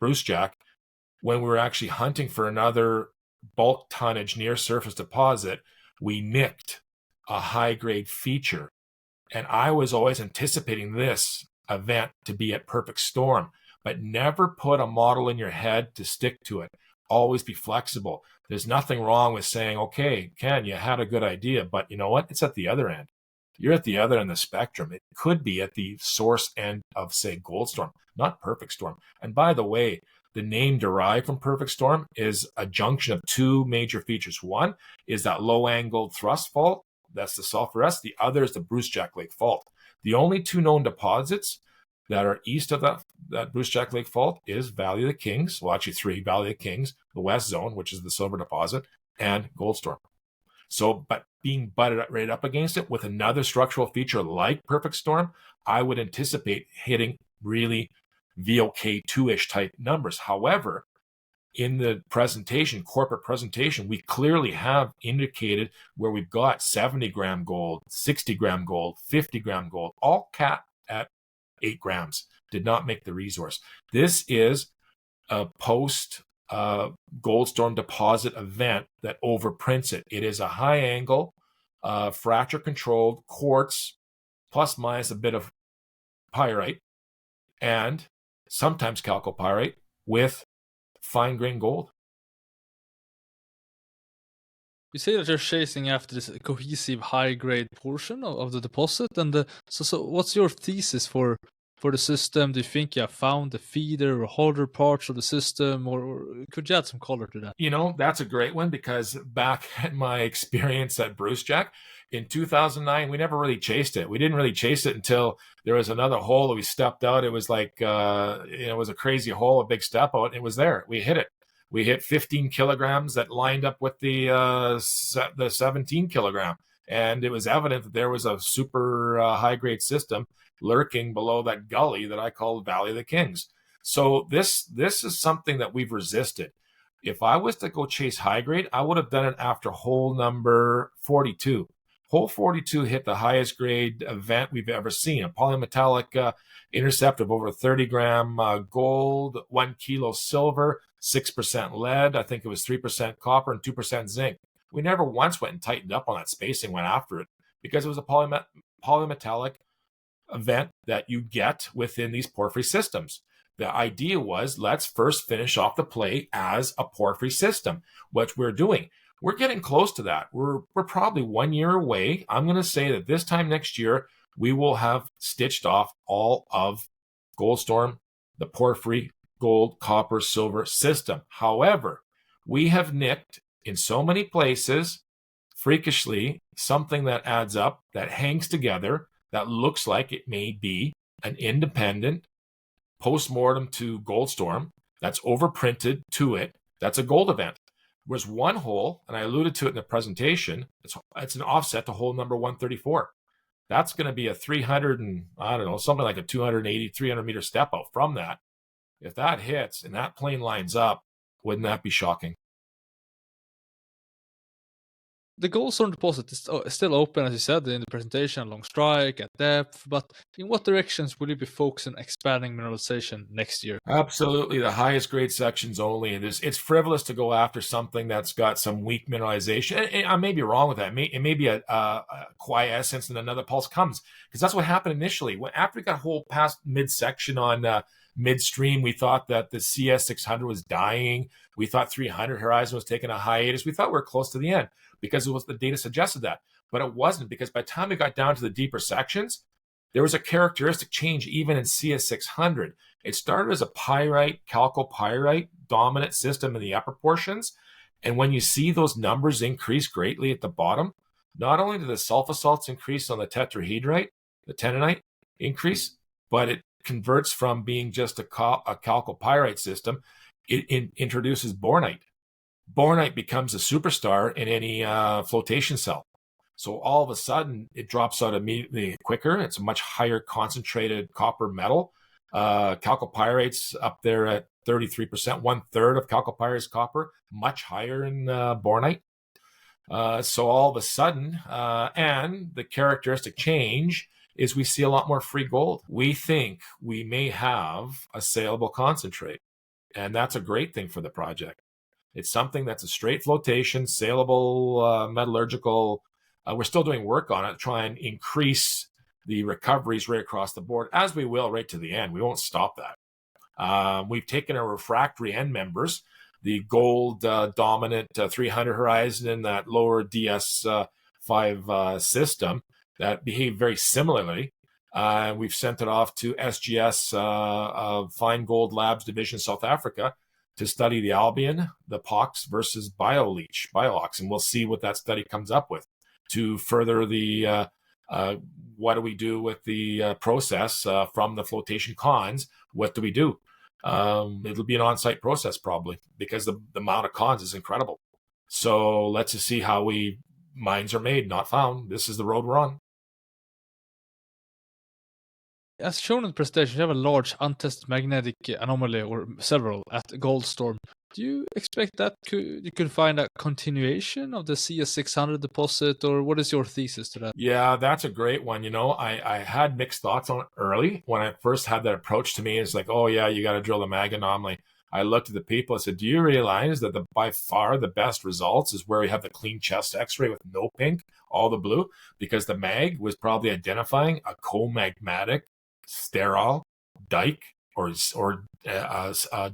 Speaker 1: Brucejack when we were actually hunting for another bulk tonnage near surface deposit, we nicked a high grade feature. And I was always anticipating this event to be at Perfectstorm, but never put a model in your head to stick to it. Always be flexible. There's nothing wrong with saying, okay, Ken, you had a good idea, but you know what? It's at the other end. You're at the other end of the spectrum. It could be at the source end of, say, Goldstorm, not Perfectstorm. And by the way, the name derived from Perfectstorm is a junction of two major features. One is that low-angled thrust fault. That's the Sulphur S. The other is the Brucejack Lake fault. The only two known deposits that are east of that Brucejack Lake fault is Valley of the Kings. Well, actually three, Valley of the Kings, the West Zone, which is the silver deposit, and Goldstorm. So, but being butted right up against it with another structural feature like Perfectstorm, I would anticipate hitting really, VOK2-ish type numbers. However, in the presentation, corporate presentation, we clearly have indicated where we've got 70-gram gold, 60-gram gold, 50-gram gold, all capped at 8 grams, did not make the resource. This is a post Goldstorm deposit event that overprints it. It is a high angle, fracture controlled quartz, plus minus a bit of pyrite, and sometimes chalcopyrite with fine grain gold.
Speaker 2: You say that you're chasing after this cohesive high grade portion of the deposit, and so what's your thesis for the system? Do you think you have found the feeder or harder parts of the system, or could you add some color to that?
Speaker 1: You know, that's a great one, because back at my experience at Brucejack in 2009, we never really chased it. We didn't really chase it until there was another hole that we stepped out. It was like, it was a crazy hole, a big step out. It was there. We hit it. We hit 15 kilograms that lined up with the 17 kilogram. And it was evident that there was a super high grade system lurking below that gully that I call Valley of the Kings. So this is something that we've resisted. If I was to go chase high grade, I would have done it after hole number 42. Hole 42 hit the highest grade event we've ever seen, a polymetallic intercept of over 30-gram gold, 1 kilo silver, 6% lead. I think it was 3% copper and 2% zinc. We never once went and tightened up on that spacing, went after it, because it was a polymetallic event that you get within these porphyry systems. The idea was, let's first finish off the play as a porphyry system, which we're doing. We're getting close to that. We're probably 1 year away. I'm going to say that this time next year, we will have stitched off all of Goldstorm, the porphyry, gold, copper, silver system. However, we have nicked in so many places, freakishly, something that adds up, that hangs together, that looks like it may be an independent post-mortem to Goldstorm that's overprinted to it. That's a gold event. Whereas one hole, and I alluded to it in the presentation, it's an offset to hole number 134. That's going to be a 300 and, I don't know, something like a 280, 300 meter step out from that. If that hits and that plane lines up, wouldn't that be shocking?
Speaker 2: The Goldstorm deposit is still open, as you said in the presentation, along strike, at depth, but in what directions will you be focusing on expanding mineralization next year?
Speaker 1: Absolutely, the highest grade sections only. It's frivolous to go after something that's got some weak mineralization. And I may be wrong with that. It may be a quiescence and another pulse comes, because that's what happened initially. After we got a whole past midsection on midstream, we thought that the CS600 was dying. We thought 300 horizon was taking a hiatus. We thought we were close to the end, because the data suggested that. But it wasn't, because by the time we got down to the deeper sections, there was a characteristic change even in CS600. It started as a pyrite, chalcopyrite dominant system in the upper portions. And when you see those numbers increase greatly at the bottom, not only do the sulfur salts increase on the tetrahedrite, the tenonite increase, but it converts from being just a chalcopyrite system. It introduces bornite. Bornite becomes a superstar in any flotation cell. So all of a sudden, it drops out immediately quicker. It's a much higher concentrated copper metal. Chalcopyrite's up there at 33%, 1/3 of chalcopyrite is copper, much higher in bornite. So all of a sudden, and the characteristic change is we see a lot more free gold. We think we may have a saleable concentrate, and that's a great thing for the project. It's something that's a straight flotation, saleable, metallurgical. We're still doing work on it to try and increase the recoveries right across the board, as we will right to the end. We won't stop that. We've taken our refractory end members, the gold dominant 300 horizon and that lower DS5 system that behave very similarly. We've sent it off to SGS Fine Gold Labs Division, South Africa, to study the Albion, the POX versus BioOx, and we'll see what that study comes up with to further the what do we do with the process from the flotation cons? What do we do? It'll be an on-site process probably, because the amount of cons is incredible. So let's just see how mines are made, not found. This is the road we're on.
Speaker 2: As shown in the presentation, you have a large untested magnetic anomaly, or several, at Goldstorm. Do you expect that you could find a continuation of the CS600 deposit, or what is your thesis to that?
Speaker 1: Yeah, that's a great one. I had mixed thoughts on it early when I first had that approach to me. It's like, oh yeah, you got to drill the mag anomaly. I looked at the people and said, do you realize that by far the best results is where we have the clean chest x-ray with no pink, all the blue? Because the mag was probably identifying a co-magmatic sterile dike or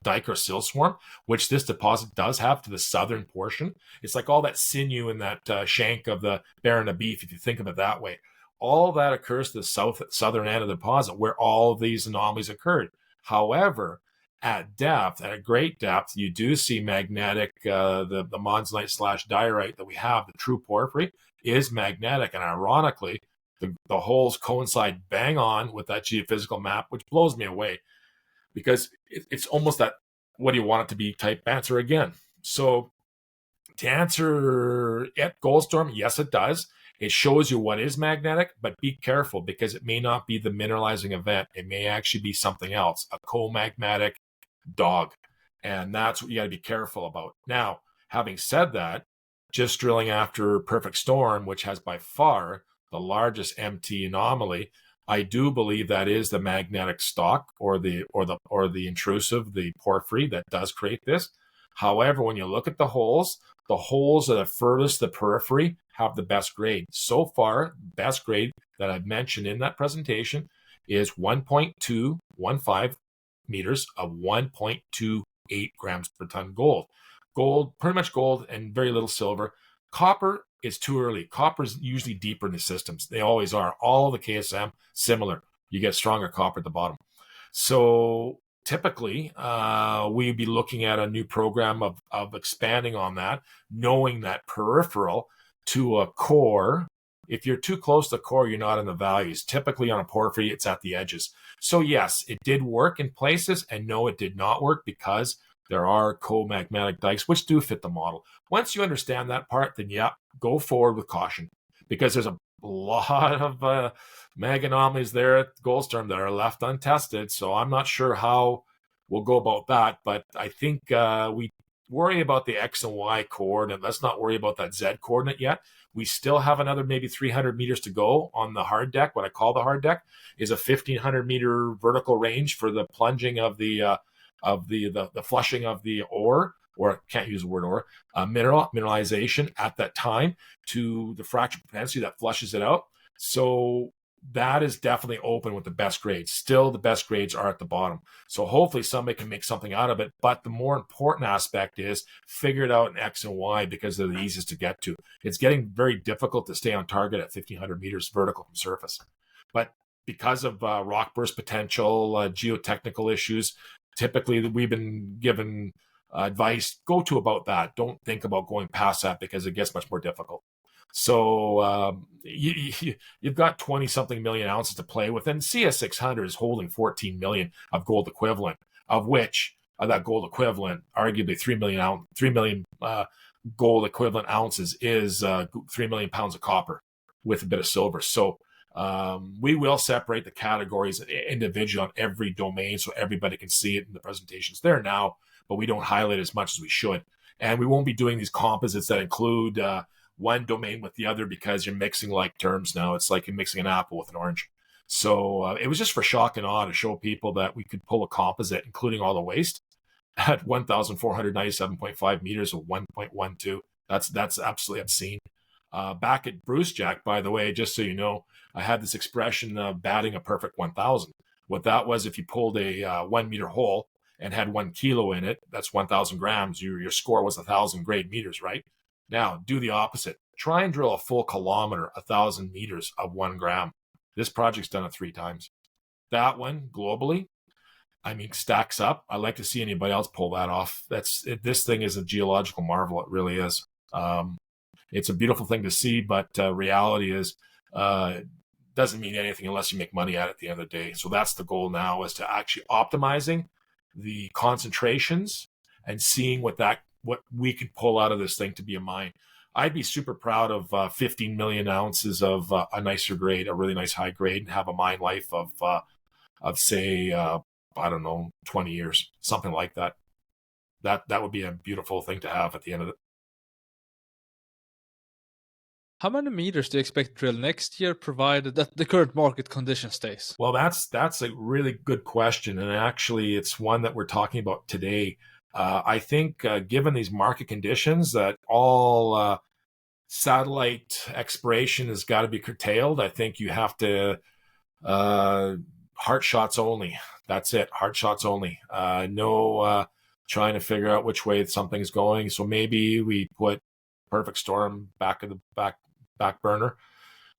Speaker 1: dike or sill swarm, which this deposit does have to the southern portion. It's like all that sinew in that shank of the baron of beef, if you think of it that way. All that occurs to the southern end of the deposit where all of these anomalies occurred. However, at depth, at a great depth, you do see magnetic, the monzonite / diorite that we have, the true porphyry, is magnetic. And ironically, the holes coincide bang on with that geophysical map, which blows me away because it's almost that, what do you want it to be type answer again. So to answer at Goldstorm, yes, it does. It shows you what is magnetic, but be careful because it may not be the mineralizing event. It may actually be something else, a co-magmatic dog. And that's what you got to be careful about. Now, having said that, just drilling after Perfectstorm, which has by far the largest MT anomaly, I do believe that is the magnetic stock or the intrusive, the porphyry that does create this. However, when you look at the holes that are furthest the periphery have the best grade. So far, best grade that I've mentioned in that presentation is 1.215 meters of 1.28 grams per ton gold. Gold, pretty much gold and very little silver. Copper is too early. Copper is usually deeper in the systems. They always are. All of the KSM, similar. You get stronger copper at the bottom. So typically, we'd be looking at a new program of expanding on that, knowing that peripheral to a core. If you're too close to the core, you're not in the values. Typically on a porphyry, it's at the edges. So yes, it did work in places, and no, it did not work because there are co-magmatic dikes, which do fit the model. Once you understand that part, then yeah, go forward with caution because there's a lot of mag anomalies there at Goldstorm that are left untested. So I'm not sure how we'll go about that, but I think we worry about the X and Y coordinate. Let's not worry about that Z coordinate yet. We still have another maybe 300 meters to go on the hard deck. What I call the hard deck is a 1,500 meter vertical range for the plunging of the flushing of the ore, or can't use the word ore, mineralization at that time to the fracture propensity that flushes it out. So that is definitely open with the best grades. Still, the best grades are at the bottom. So hopefully somebody can make something out of it. But the more important aspect is figure it out in X and Y because they're the easiest to get to. It's getting very difficult to stay on target at 1,500 meters vertical from surface. But because of rock burst potential, geotechnical issues, typically we've been given advice, go to about that. Don't think about going past that because it gets much more difficult. So you've got 20-something million ounces to play with, and CS600 is holding 14 million of gold equivalent, of which that gold equivalent, arguably 3 million gold equivalent ounces is 3 million pounds of copper with a bit of silver. So we will separate the categories individually on every domain so everybody can see it in the presentations there now, but we don't highlight as much as we should. And we won't be doing these composites that include one domain with the other because you're mixing like terms now. It's like you're mixing an apple with an orange. So it was just for shock and awe to show people that we could pull a composite, including all the waste, at 1,497.5 meters of 1.12. That's absolutely obscene. Back at Brucejack, by the way, just so you know, I had this expression of batting a perfect 1,000. What that was, if you pulled a 1 meter hole and had 1 kilo in it, that's 1,000 grams. Your score was 1,000 grade meters, right? Now, do the opposite. Try and drill a full kilometer, 1,000 meters of 1 gram. This project's done it 3 times. That one, globally, stacks up. I'd like to see anybody else pull that off. This thing is a geological marvel. It really is. It's a beautiful thing to see, but reality is doesn't mean anything unless you make money at it at the end of the day. So that's the goal now, is to actually optimizing the concentrations and seeing what we could pull out of this thing to be a mine. I'd be super proud of 15 million ounces of a nicer grade, a really nice high grade, and have a mine life of of say, I don't know, 20 years, something like that. That would be a beautiful thing to have at the end of it.
Speaker 2: How many meters do you expect to drill next year, provided that the current market condition stays?
Speaker 1: Well, that's a really good question, and actually, it's one that we're talking about today. I think, given these market conditions, that all satellite exploration has got to be curtailed. I think you have to heart shots only. That's it, heart shots only. No trying to figure out which way something's going. So maybe we put Perfectstorm back in the back burner.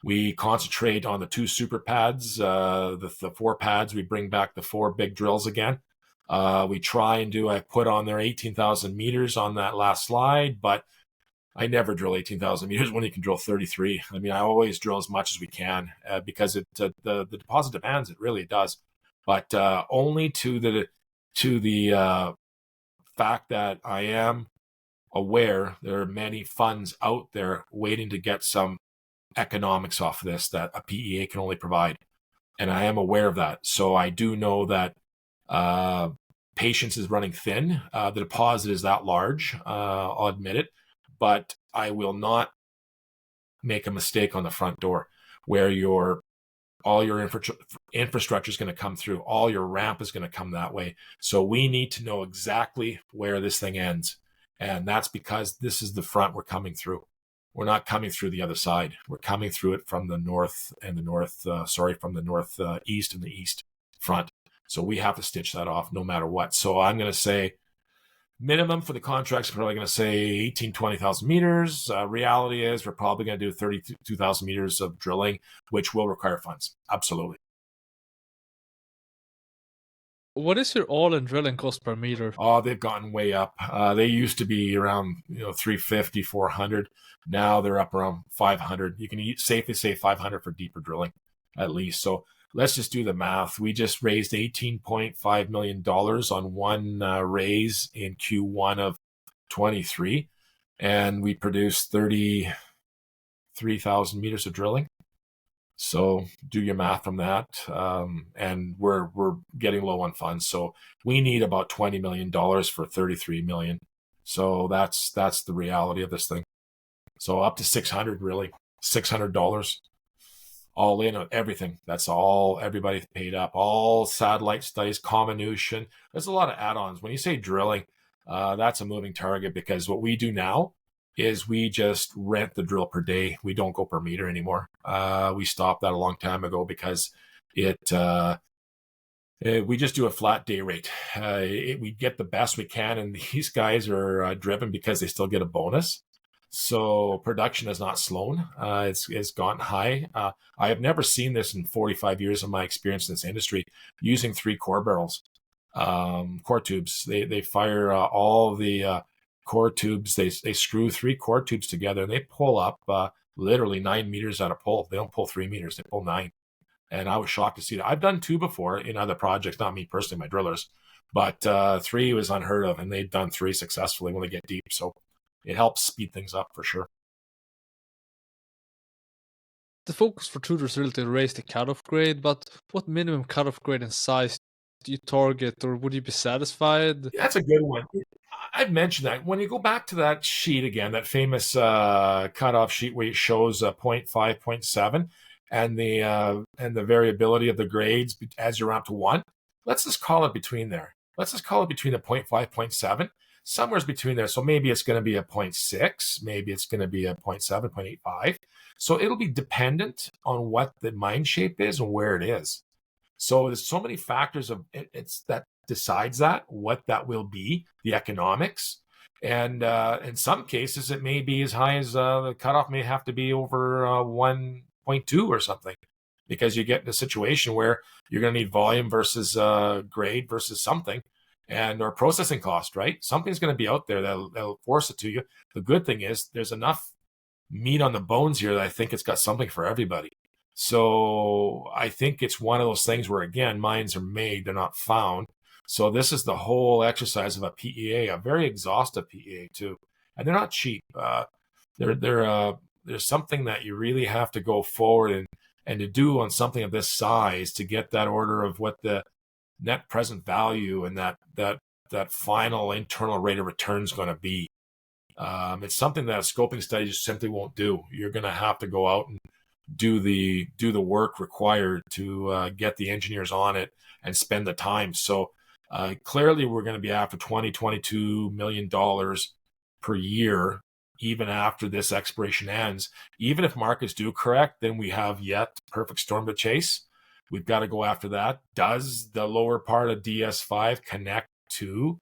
Speaker 1: We concentrate on the 2 super pads, the 4 pads. We bring back the 4 big drills again. We try and I put on there 18,000 meters on that last slide, but I never drill 18,000 meters when you can drill 33. I mean, I always drill as much as we can because the deposit demands it, really does. But only to the fact that I am aware there are many funds out there waiting to get some economics off of this that a PEA can only provide. And I am aware of that. So I do know that patience is running thin. The deposit is that large, I'll admit it, but I will not make a mistake on the front door where all your infrastructure is going to come through. All your ramp is going to come that way. So we need to know exactly where this thing ends. And that's because this is the front we're coming through. We're not coming through the other side. We're coming through it from the north and from the northeast and the east front. So we have to stitch that off no matter what. So I'm going to say minimum for the contracts, probably going to say 18, 20,000 meters. Reality is we're probably going to do 32,000 meters of drilling, which will require funds. Absolutely.
Speaker 2: What is your all-in drilling cost per meter?
Speaker 1: Oh, they've gotten way up. They used to be around 350, 400. Now they're up around 500. You can safely say 500 for deeper drilling, at least. So let's just do the math. We just raised $18.5 million on one raise in Q1 of 23, and we produced 33,000 meters of drilling. So do your math on that, and we're getting low on funds. So we need about $20 million for 33 million. So that's the reality of this thing. So up to 600, really, $600 all in on everything. That's all everybody paid up. All satellite studies, comminution. There's a lot of add-ons. When you say drilling, that's a moving target because what we do now is we just rent the drill per day. We don't go per meter anymore. We stopped that a long time ago because we just do a flat day rate. We get the best we can, and these guys are driven because they still get a bonus. So production has not slowed. It's gone high. I have never seen this in 45 years of my experience in this industry using 3 core barrels, core tubes. They fire all the core tubes. They screw 3 core tubes together and they pull up literally 9 meters at a pull. They don't pull 3 meters, they pull 9. And I was shocked to see that. I've done 2 before in other projects, not me personally, my drillers, but 3 was unheard of, and they've done 3 successfully when they get deep. So it helps speed things up for sure.
Speaker 2: The focus for Tudor is really to raise the cutoff grade, but what minimum cutoff grade and size do you target, or would you be satisfied?
Speaker 1: That's a good one. I've mentioned that. When you go back to that sheet again, that famous cutoff sheet where it shows 0.5, 0.7, and the variability of the grades as you're up to 1, let's just call it between there. Let's just call it between a 0.5, 0.7, somewhere's between there. So maybe it's going to be a 0.6, maybe it's going to be a 0.7, 0.85. So it'll be dependent on what the mine shape is and where it is. So there's so many factors of it's that decides what that will be, the economics. And in some cases, it may be as high as the cutoff may have to be over 1.2 or something, because you get in a situation where you're going to need volume versus grade versus something, or processing cost, right? Something's going to be out there that'll force it to you. The good thing is there's enough meat on the bones here that I think it's got something for everybody. So I think it's one of those things where, again, mines are made, they're not found. So this is the whole exercise of a PEA, a very exhaustive PEA too. And they're not cheap. There's something that you really have to go forward And to do on something of this size, to get that order of what the net present value and that final internal rate of return is going to be, it's something that a scoping study just simply won't do. You're going to have to go out and do the work required to get the engineers on it and spend the time. So clearly we're going to be after $22 million per year, even after this expiration ends. Even if markets do correct, then we have yet Perfectstorm to chase. We've got to go after that. Does the lower part of DS5 connect to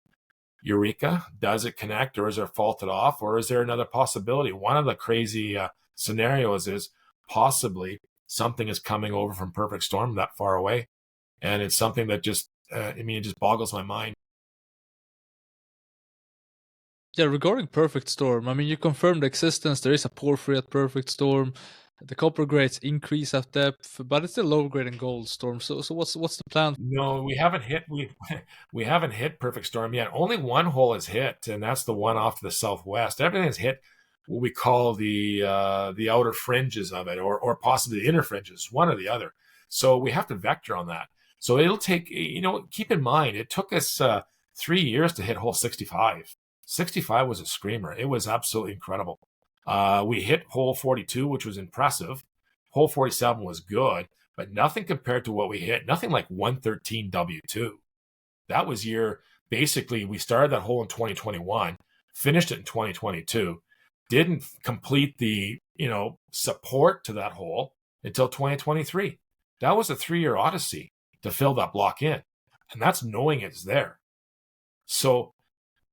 Speaker 1: Eureka? Does it connect, or is it faulted off, or is there another possibility? One of the crazy scenarios is possibly something is coming over from Perfectstorm that far away, and it's something that just it just boggles my mind.
Speaker 2: Yeah, regarding Perfectstorm, I mean, you confirmed the existence. There is a porphyry at Perfectstorm. The copper grades increase at depth, but it's still lower grade in Goldstorm. So what's the plan?
Speaker 1: No, we haven't hit we haven't hit Perfectstorm yet. Only one hole is hit, and that's the one off to the southwest. Everything is hit what we call the outer fringes of it, or possibly the inner fringes, one or the other. So we have to vector on that. So it'll take, keep in mind, it took us 3 years to hit hole 65. 65 was a screamer. It was absolutely incredible. We hit hole 42, which was impressive. Hole 47 was good, but nothing compared to what we hit. Nothing like 113 W2. That was basically, we started that hole in 2021, finished it in 2022, didn't complete the, support to that hole until 2023. That was a 3-year odyssey to fill that block in. And that's knowing it's there. So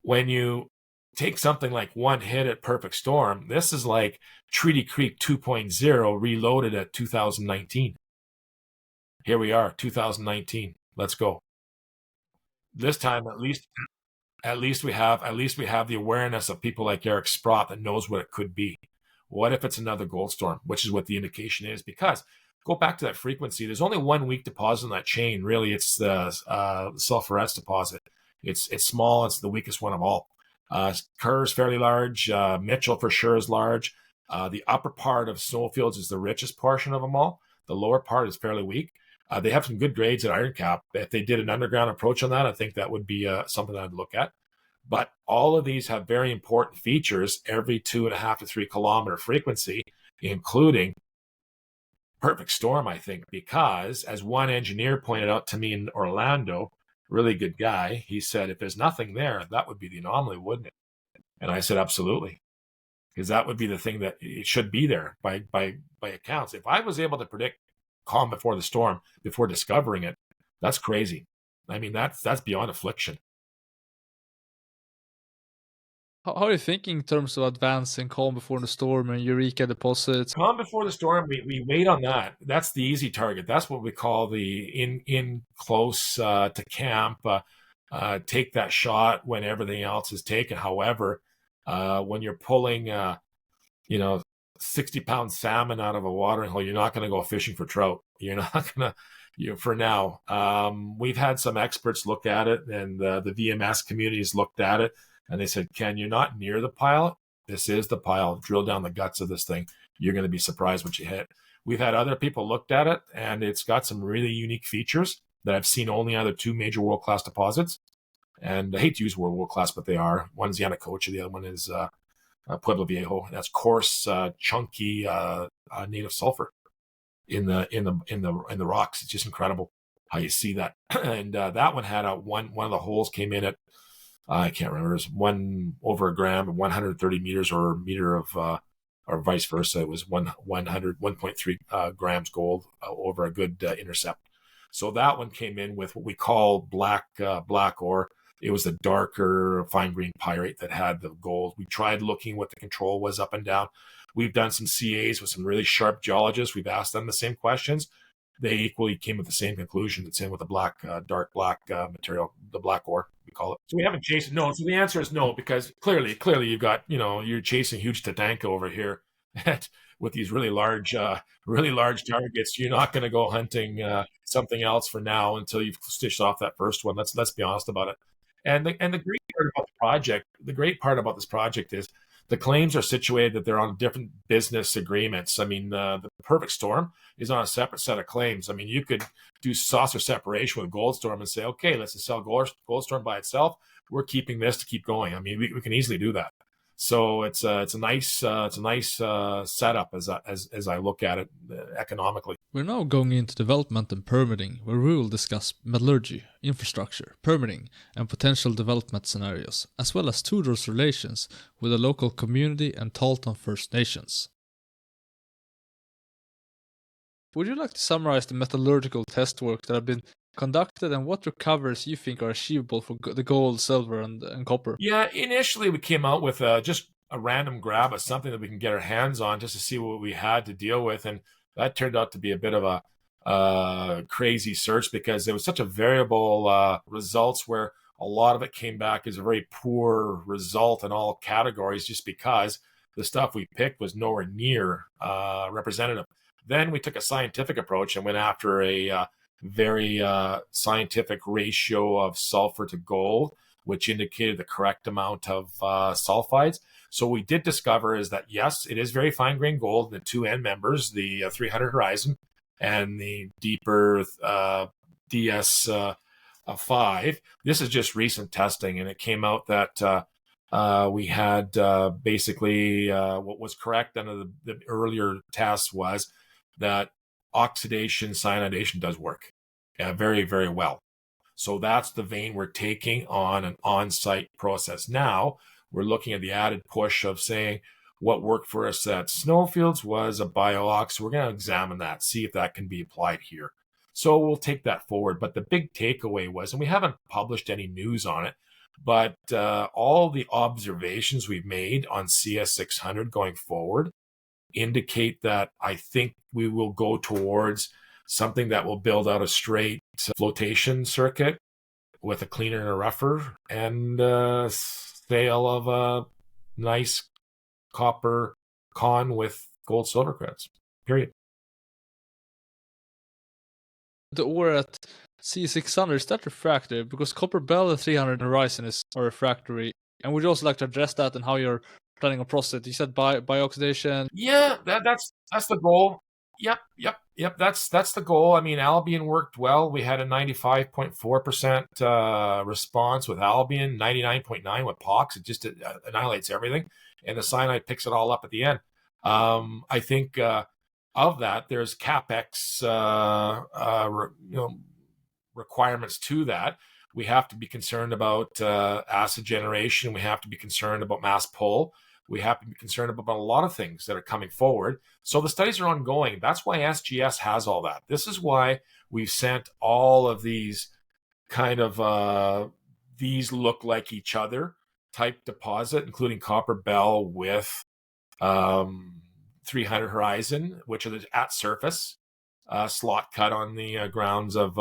Speaker 1: when you take something like one hit at Perfectstorm, this is like Treaty Creek 2.0 reloaded at 2019. Here we are, 2019. Let's go. This time, at least we have the awareness of people like Eric Sprott that knows what it could be. What if it's another Goldstorm, which is what the indication is? Because go back to that frequency. There's only one weak deposit in that chain. Really, it's the sulfurets deposit. It's small. It's the weakest one of all. Kerr is fairly large. Mitchell for sure is large. The upper part of Snowfields is the richest portion of them all. The lower part is fairly weak. They have some good grades at Iron Cap. If they did an underground approach on that, I think that would be something I'd look at. But all of these have very important features every 2.5 to 3 kilometer frequency, including Perfectstorm, I think, because as one engineer pointed out to me in Orlando, really good guy, he said, if there's nothing there, that would be the anomaly, wouldn't it? And I said, absolutely. Because that would be the thing that it should be there by accounts. If I was able to predict calm before the storm, before discovering it, that's crazy. I mean, that's beyond affliction.
Speaker 2: How are you thinking in terms of advancing calm before the storm and Eureka deposits?
Speaker 1: Calm before the storm, we wait on that. That's the easy target. That's what we call the in close to camp. Take that shot when everything else is taken. However, when you're pulling, 60-pound salmon out of a watering hole, you're not going to go fishing for trout. You're not going to, for now. We've had some experts look at it, and the VMS communities looked at it, and they said, Ken, you're not near the pile. This is the pile. Drill down the guts of this thing. You're going to be surprised what you hit. We've had other people looked at it, and it's got some really unique features that I've seen only on the 2 major world-class deposits. And I hate to use world-class, but they are. One's Yanacocha, the other one is Pueblo Viejo. That's coarse, chunky native sulfur in the rocks. It's just incredible how you see that. And that one had one of the holes came in at, I can't remember, it was 1 over a gram, 130 meters or a meter of, or vice versa. It was 1.3 grams gold over a good intercept. So that one came in with what we call black ore. It was the darker fine grain pyrite that had the gold. We tried looking what the control was up and down. We've done some CAs with some really sharp geologists. We've asked them the same questions. They equally came with the same conclusion. It's in with the dark black material, the black ore, we call it. So we haven't chased it. No. So the answer is no, because clearly you've got, you're chasing huge Tatanka over here with these really large targets. You're not going to go hunting something else for now until you've stitched off that first one. Let's be honest about it. And the great part about the project, the great part about this project is the claims are situated that they're on different business agreements. I mean, the Perfectstorm is on a separate set of claims. I mean, you could do saucer separation with Goldstorm and say, okay, let's just sell Goldstorm by itself. We're keeping this to keep going. I mean, we can easily do that. So it's a nice setup as I look at it economically.
Speaker 2: We're now going into development and permitting, where we will discuss metallurgy, infrastructure, permitting, and potential development scenarios, as well as Tudor's relations with the local community and Tahltan First Nations. Would you like to summarize the metallurgical test work that have been conducted and what recoveries you think are achievable for the gold, silver, and copper?
Speaker 1: Yeah, initially we came out with just a random grab of something that we can get our hands on just to see what we had to deal with, and that turned out to be a bit of a crazy search because there was such a variable results where a lot of it came back as a very poor result in all categories just because the stuff we picked was nowhere near representative. Then we took a scientific approach and went after a very scientific ratio of sulfur to gold, which indicated the correct amount of sulfides. So what we did discover is that, yes, it is very fine-grained gold, the two end members, the 300 horizon and the deeper DS5. This is just recent testing, and it came out that we had basically what was correct under the earlier tests was that oxidation, cyanidation does work very, very well. So that's the vein we're taking on an on-site process. Now we're looking at the added push of saying what worked for us at Snowfields was a bio-ox. We're going to examine that, see if that can be applied here. So we'll take that forward. But the big takeaway was, and we haven't published any news on it, but all the observations we've made on CS600 going forward indicate that I think we will go towards something that will build out a straight flotation circuit with a cleaner and a rougher and sale of a nice copper con with gold silver credits. Period.
Speaker 2: The ore at C600, is that refractory? Because Copper Bell and 300 Horizon are refractory. And would you also like to address that and how you're planning a process? You said bio-oxidation.
Speaker 1: Yeah, that's the goal. Yep. That's the goal. I mean, Albion worked well. We had a 95.4% response with Albion, 99.9 with POX. It just annihilates everything, and the cyanide picks it all up at the end. I think of that, there's capex requirements to that. We have to be concerned about acid generation. We have to be concerned about mass pull. We have to be concerned about a lot of things that are coming forward. So the studies are ongoing. That's why SGS has all that. This is why we've sent all of these kind of, these look like each other type deposit, including Copper Bell with 300 Horizon, which are at surface, slot cut on the grounds of,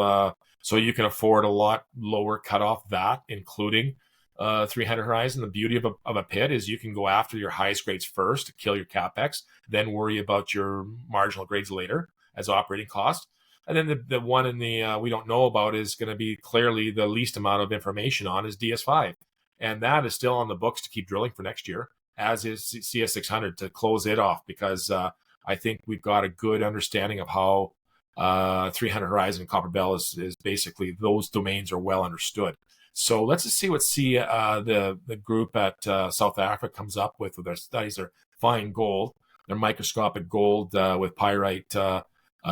Speaker 1: so you can afford a lot lower cutoff that, including 300 Horizon. The beauty of a pit is you can go after your highest grades first to kill your capex, then worry about your marginal grades later as operating cost. And then the one in the we don't know about is going to be clearly the least amount of information on is DS5. And that is still on the books to keep drilling for next year, as is CS600 to close it off, because I think we've got a good understanding of how 300 Horizon and Copper Bell is basically, those domains are well understood. So let's just see what the group at South Africa comes up with their studies. Their fine gold, their microscopic gold with pyrite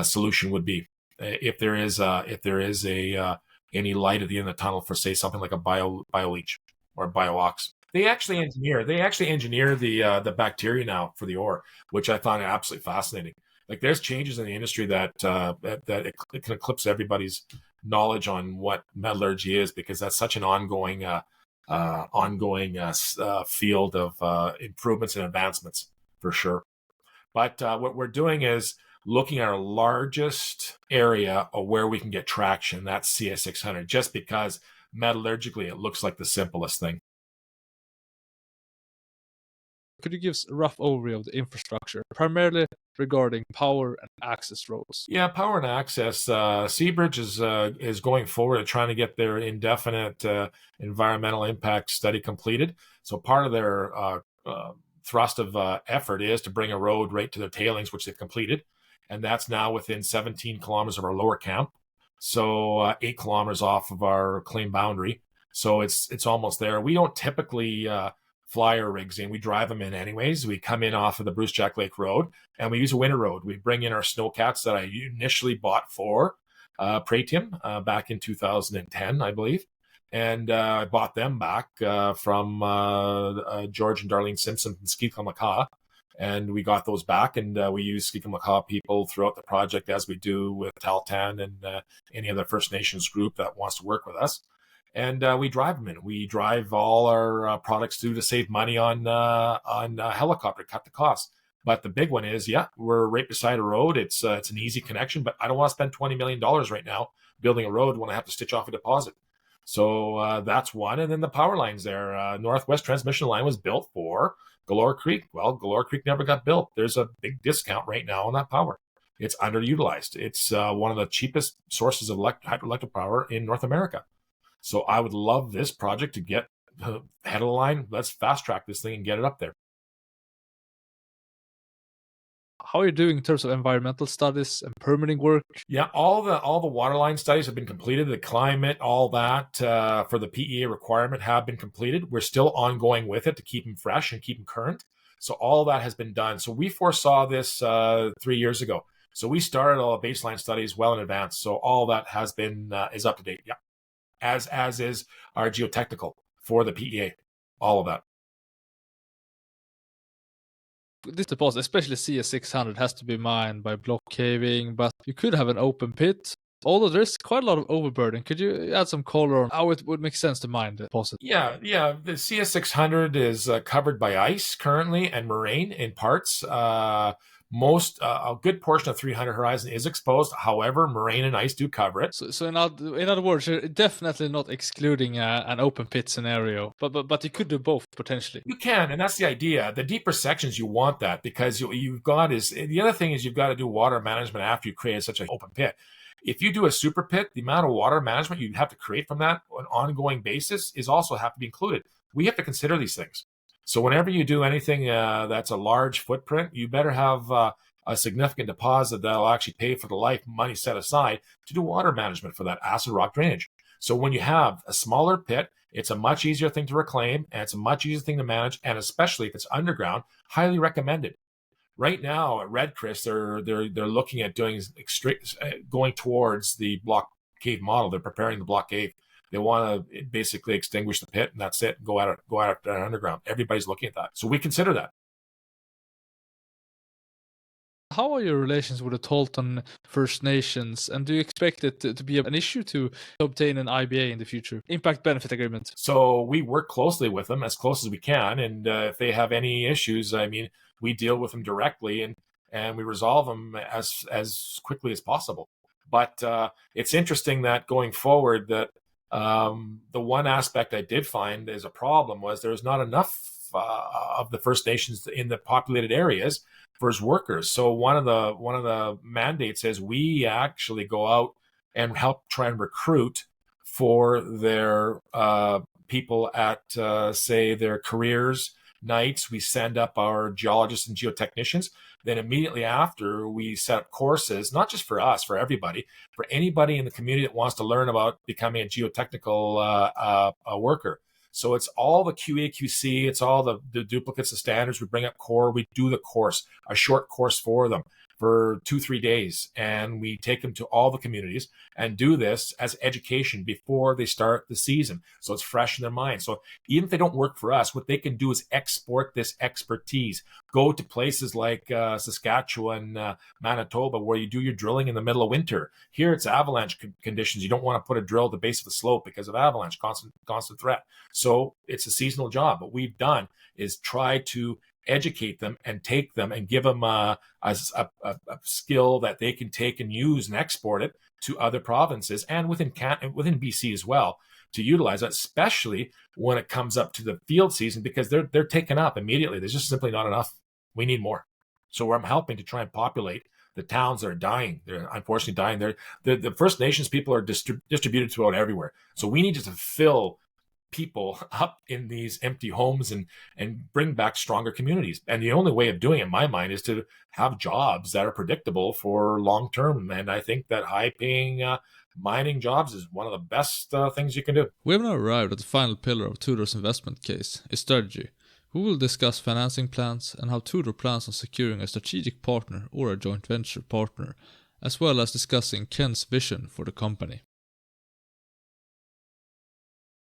Speaker 1: solution would be, if there is any light at the end of the tunnel for, say, something like a bio leach or bio-ox. They actually engineer the bacteria now for the ore, which I found absolutely fascinating. Like, there's changes in the industry that it can eclipse everybody's knowledge on what metallurgy is, because that's such an ongoing field of improvements and advancements for sure. But what we're doing is looking at our largest area of where we can get traction. That's CS600, just because metallurgically it looks like the simplest thing.
Speaker 2: Could you give us a rough overview of the infrastructure, primarily regarding power and access roads? Yeah,
Speaker 1: power and access. Seabridge is going forward at trying to get their indefinite environmental impact study completed. So part of their thrust of effort is to bring a road right to their tailings, which they've completed. And that's now within 17 kilometers of our lower camp. So 8 kilometers off of our claim boundary. So it's almost there. We don't typically fly our rigs in. We drive them in anyways. We come in off of the Bruce Jack Lake Road, and we use a winter road. We bring in our snowcats that I initially bought for Pretium back in 2010, I believe. And I bought them back from George and Darlene Simpson from Skikamakaa. And we got those back, and we use Skikamakaa people throughout the project, as we do with Tahltan and any other First Nations group that wants to work with us. And we drive them in. We drive all our products through to save money on helicopter, cut the cost. But the big one is, we're right beside a road. It's an easy connection, but I don't want to spend $20 million right now building a road when I have to stitch off a deposit. So that's one. And then the power lines there. Northwest Transmission Line was built for Galore Creek. Well, Galore Creek never got built. There's a big discount right now on that power. It's underutilized. It's one of the cheapest sources of hydroelectric power in North America. So I would love this project to get head of the line. Let's fast track this thing and get it up there.
Speaker 2: How are you doing in terms of environmental studies and permitting work?
Speaker 1: Yeah, all the waterline studies have been completed. The climate, all that for the PEA requirement have been completed. We're still ongoing with it to keep them fresh and keep them current. So all that has been done. So we foresaw this 3 years ago. So we started all the baseline studies well in advance. So all that has been is up to date. Yeah, as is our geotechnical for the PEA, all of that.
Speaker 2: This deposit, especially CS600, has to be mined by block caving, but you could have an open pit. Although there's quite a lot of overburden, could you add some color on how it would make sense to mine the deposit?
Speaker 1: Yeah. The CS600 is covered by ice currently and moraine in parts. A good portion of 300 Horizon is exposed. However, moraine and ice do cover it.
Speaker 2: So in other words, you're definitely not excluding an open pit scenario, but you could do both potentially.
Speaker 1: You can, and that's the idea. The deeper sections, you want that, because you've got is the other thing is you've got to do water management after you create such an open pit. If you do a super pit, the amount of water management you have to create from that on an ongoing basis is also have to be included. We have to consider these things. So whenever you do anything that's a large footprint, you better have a significant deposit that'll actually pay for the life money set aside to do water management for that acid rock drainage. So when you have a smaller pit, it's a much easier thing to reclaim, and it's a much easier thing to manage, and especially if it's underground, highly recommended. Right now at Red Chris, they're looking at going towards the block cave model. They're preparing the block cave. They want to basically extinguish the pit, and that's it. Go out underground. Everybody's looking at that. So we consider that.
Speaker 2: How are your relations with the Tahltan First Nations, and do you expect it to be an issue to obtain an IBA in the future, impact benefit agreement?
Speaker 1: So we work closely with them, as close as we can, and if they have any issues, we deal with them directly, and we resolve them as quickly as possible. But it's interesting that going forward, that the one aspect I did find as a problem was there's not enough of the First Nations in the populated areas for his workers. So one of the mandates is we actually go out and help try and recruit for their people at say their careers nights. We send up our geologists and geotechnicians. Then immediately after, we set up courses, not just for us, for everybody, for anybody in the community that wants to learn about becoming a geotechnical worker. So it's all the QA, QC, it's all the duplicates of standards. We bring up core, we do the course, a short course for them for 2-3 days. And we take them to all the communities and do this as education before they start the season. So it's fresh in their mind. So even if they don't work for us, what they can do is export this expertise. Go to places like Saskatchewan, Manitoba, where you do your drilling in the middle of winter. Here it's avalanche conditions. You don't want to put a drill at the base of the slope because of avalanche, constant threat. So it's a seasonal job. What we've done is try to educate them and take them and give them a skill that they can take and use and export it to other provinces and within BC as well to utilize it, especially when it comes up to the field season, because they're taken up immediately. There's just simply not enough. We need more. So I'm helping to try and populate the towns that are dying. They're unfortunately dying. The First Nations people are distributed throughout everywhere. So we need to fill people up in these empty homes and bring back stronger communities. And the only way of doing it, in my mind, is to have jobs that are predictable for long term. And I think that high paying mining jobs is one of the best things you can do.
Speaker 2: We have now arrived at the final pillar of Tudor's investment case, a strategy. We will discuss financing plans and how Tudor plans on securing a strategic partner or a joint venture partner, as well as discussing Ken's vision for the company.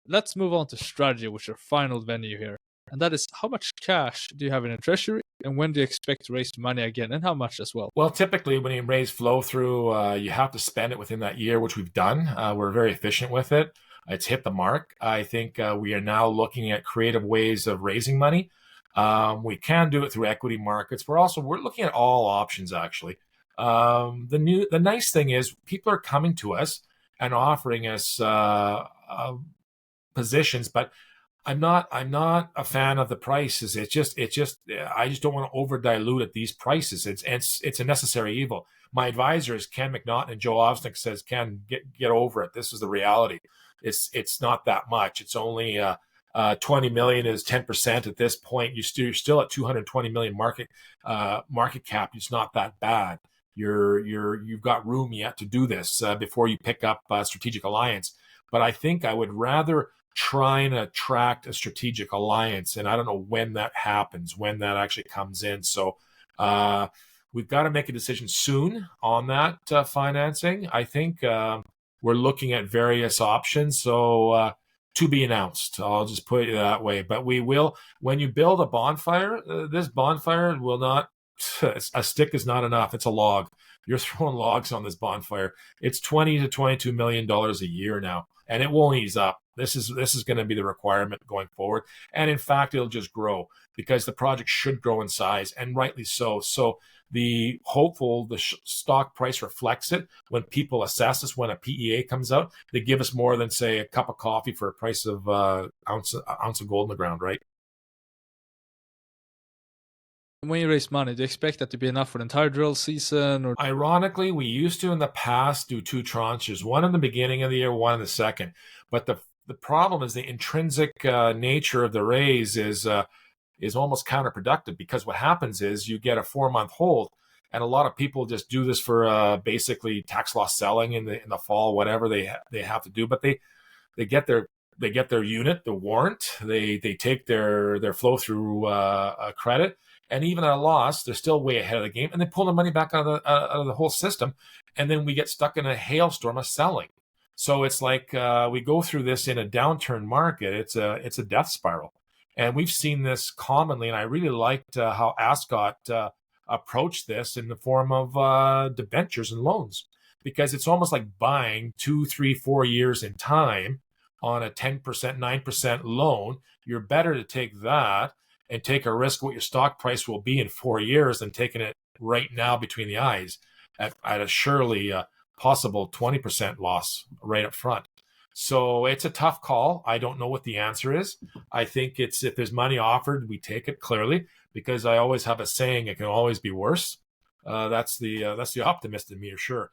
Speaker 2: Let's move on to strategy, which is our final venue here. And that is, how much cash do you have in a treasury, and when do you expect to raise money again, and how much as well?
Speaker 1: Well, typically when you raise flow through, you have to spend it within that year, which we've done. We're very efficient with it. It's hit the mark. I think we are now looking at creative ways of raising money. We can do it through equity markets. We're looking at all options, actually. The nice thing is people are coming to us and offering us positions, but I'm not a fan of the prices. I just don't want to over dilute at these prices. It's a necessary evil. My advisors, Ken McNaughton and Joe Osnick, says, Ken, get over it. This is the reality. It's not that much. It's only 20 million is 10% at this point. You're still at 220 million market cap. It's not that bad. You've got room yet to do this before you pick up a strategic alliance. But I think I would rather try and attract a strategic alliance, and I don't know when that happens, when that actually comes in. So we've got to make a decision soon on that financing. I think we're looking at various options, so to be announced. I'll just put it that way. But we will, when you build a bonfire, this bonfire will not, a stick is not enough. It's a log. You're throwing logs on this bonfire. It's $20 to $22 million a year now, and it won't ease up. This is going to be the requirement going forward. And in fact, it'll just grow because the project should grow in size, and rightly so. So the stock price reflects it when people assess us. When a PEA comes out, they give us more than, say, a cup of coffee for a price of ounce of gold in the ground, right?
Speaker 2: When you raise money, do you expect that to be enough for the entire drill season? Or
Speaker 1: ironically, we used to in the past do 2 tranches, one in the beginning of the year, one in the second. But the problem is the intrinsic nature of the raise is almost counterproductive, because what happens is you get a 4-month hold, and a lot of people just do this for basically tax loss selling in the fall, whatever they have to do. But they get their unit, the warrant, they take their flow through credit. And even at a loss, they're still way ahead of the game, and they pull the money back out of the whole system, and then we get stuck in a hailstorm of selling. So it's like we go through this in a downturn market. It's a death spiral, and we've seen this commonly. And I really liked how Ascot approached this in the form of debentures and loans, because it's almost like buying 2, 3, 4 years in time on a 10%, 9% loan. You're better to take that and take a risk what your stock price will be in 4 years than taking it right now between the eyes at a surely possible 20% loss right up front. So it's a tough call. I don't know what the answer is. I think if there's money offered, we take it, clearly, because I always have a saying, it can always be worse. That's the optimist in me, sure.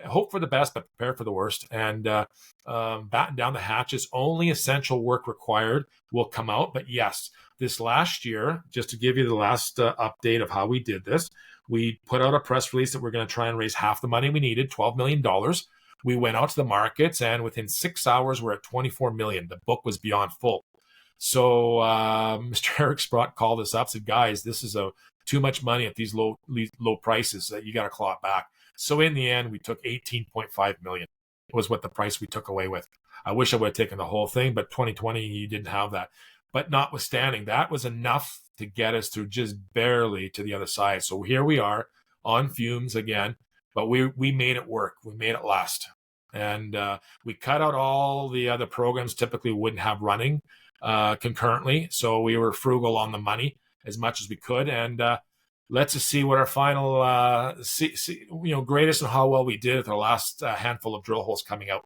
Speaker 1: Hope for the best, but prepare for the worst, and batten down the hatches. Only essential work required will come out. But yes, this last year, just to give you the last update of how we did this, we put out a press release that we're going to try and raise half the money we needed, $12 million. We went out to the markets, and within 6 hours, we're at 24 million. The book was beyond full. So Mr. Eric Sprott called us up, said, guys, this is too much money at these low prices that you got to claw it back. So in the end, we took 18.5 million. It was what the price we took away with. I wish I would have taken the whole thing, but 2020, you didn't have that. But notwithstanding, that was enough to get us through just barely to the other side. So here we are on fumes again, but we made it work. We made it last. And we cut out all the other programs typically wouldn't have running concurrently. So we were frugal on the money as much as we could. And let's just see what our final, greatest and how well we did with our last handful of drill holes coming out.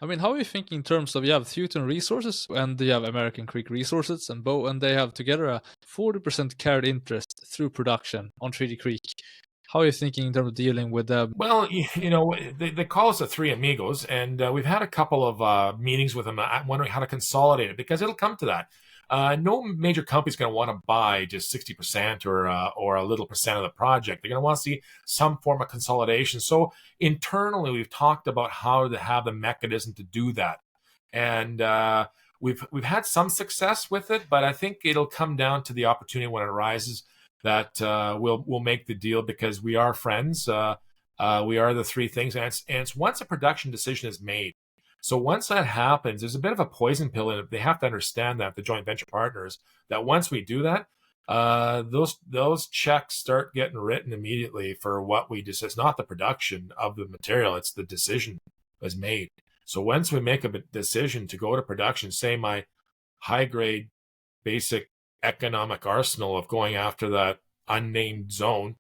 Speaker 2: I mean, how are you thinking in terms of, you have Teuton Resources and you have American Creek Resources and and they have together a 40% carried interest through production on Treaty Creek. How are you thinking in terms of dealing with them?
Speaker 1: Well, they call us the Three Amigos, and we've had a couple of meetings with them wondering how to consolidate it, because it'll come to that. No major company's going to want to buy just 60% or a little percent of the project. They're going to want to see some form of consolidation. So internally, we've talked about how to have the mechanism to do that, and we've had some success with it, but I think it'll come down to the opportunity when it arises that we'll make the deal, because we are friends. We are the three things, and it's once a production decision is made. So once that happens, there's a bit of a poison pill in it. They have to understand that, the joint venture partners, that once we do that, those checks start getting written immediately for what we just. It's not the production of the material; it's the decision was made. So once we make a decision to go to production, say my high grade basic economic arsenal of going after that unnamed zone,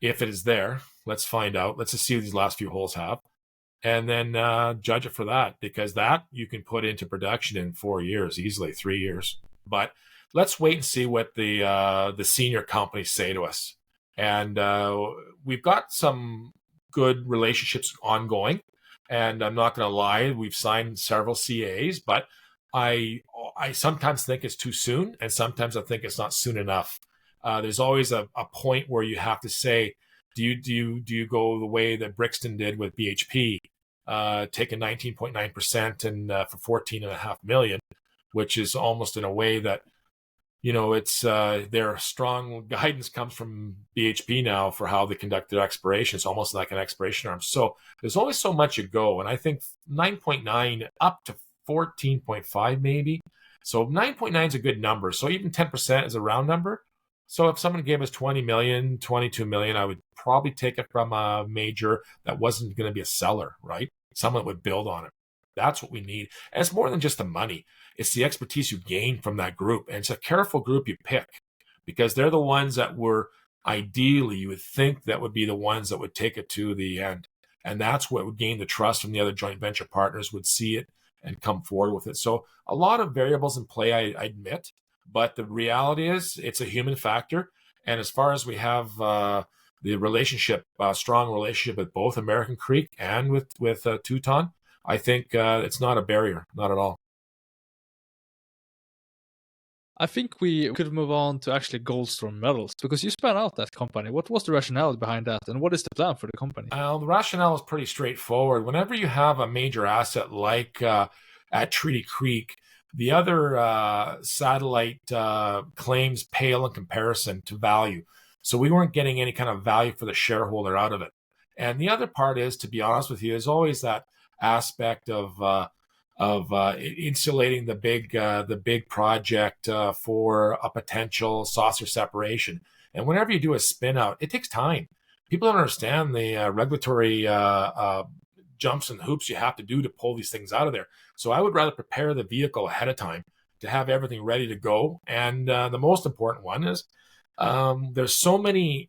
Speaker 1: if it is there, let's find out. Let's just see what these last few holes have, and then judge it for that, because that you can put into production in 4 years, easily 3 years. But let's wait and see what the senior companies say to us. And we've got some good relationships ongoing, and I'm not going to lie, we've signed several CAs, but I sometimes think it's too soon, and sometimes I think it's not soon enough. There's always a point where you have to say, do you go the way that Brixton did with BHP, take a 19.9% and for 14.5 million, which is almost in a way that, it's their strong guidance comes from BHP now for how they conduct their exploration. It's almost like an exploration arm. So there's only so much you go, and I think 9.9 up to 14.5 maybe. So 9.9 is a good number. So even 10% is a round number. So if someone gave us 20 million, 22 million, I would probably take it from a major that wasn't going to be a seller, right? Someone would build on it. That's what we need. And it's more than just the money. It's the expertise you gain from that group. And it's a careful group you pick, because they're the ones that were ideally, you would think, that would be the ones that would take it to the end. And that's what would gain the trust from the other joint venture partners, would see it and come forward with it. So a lot of variables in play, I admit, but the reality is it's a human factor. And as far as we have the relationship, strong relationship with both American Creek and with Teuton, I think it's not a barrier, not at all.
Speaker 2: I think we could move on to actually Goldstorm Metals, because you spun out that company. What was the rationale behind that, and what is the plan for the company?
Speaker 1: The rationale is pretty straightforward. Whenever you have a major asset like at Treaty Creek, the other satellite claims pale in comparison to value. So we weren't getting any kind of value for the shareholder out of it. And the other part is, to be honest with you, is always that aspect of insulating the big project for a potential saucer separation. And whenever you do a spin out, it takes time. People don't understand the regulatory jumps and hoops you have to do to pull these things out of there. So I would rather prepare the vehicle ahead of time to have everything ready to go. And the most important one is there's so many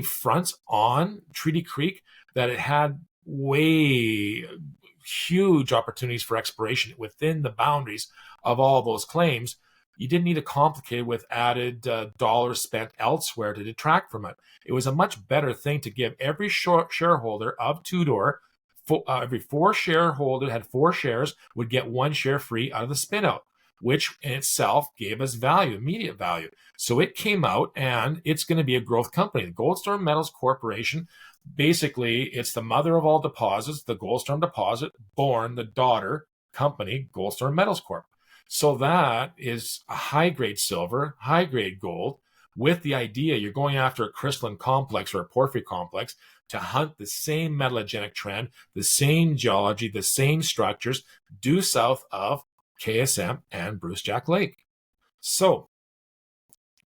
Speaker 1: fronts on Treaty Creek that it had way huge opportunities for exploration within the boundaries of all those claims. You didn't need to complicate it with added dollars spent elsewhere to detract from it. It was a much better thing to give every shareholder of Tudor, every 4 shareholder had 4 shares, would get 1 share free out of the spinout, which in itself gave us value, immediate value. So it came out, and it's going to be a growth company. The Goldstorm Metals Corporation, basically, it's the mother of all deposits, the Goldstorm deposit, born the daughter company, Goldstorm Metals Corp. So that is a high-grade silver, high-grade gold, with the idea you're going after a crystalline complex or a porphyry complex to hunt the same metallogenic trend, the same geology, the same structures due south of KSM and Bruce Jack Lake. So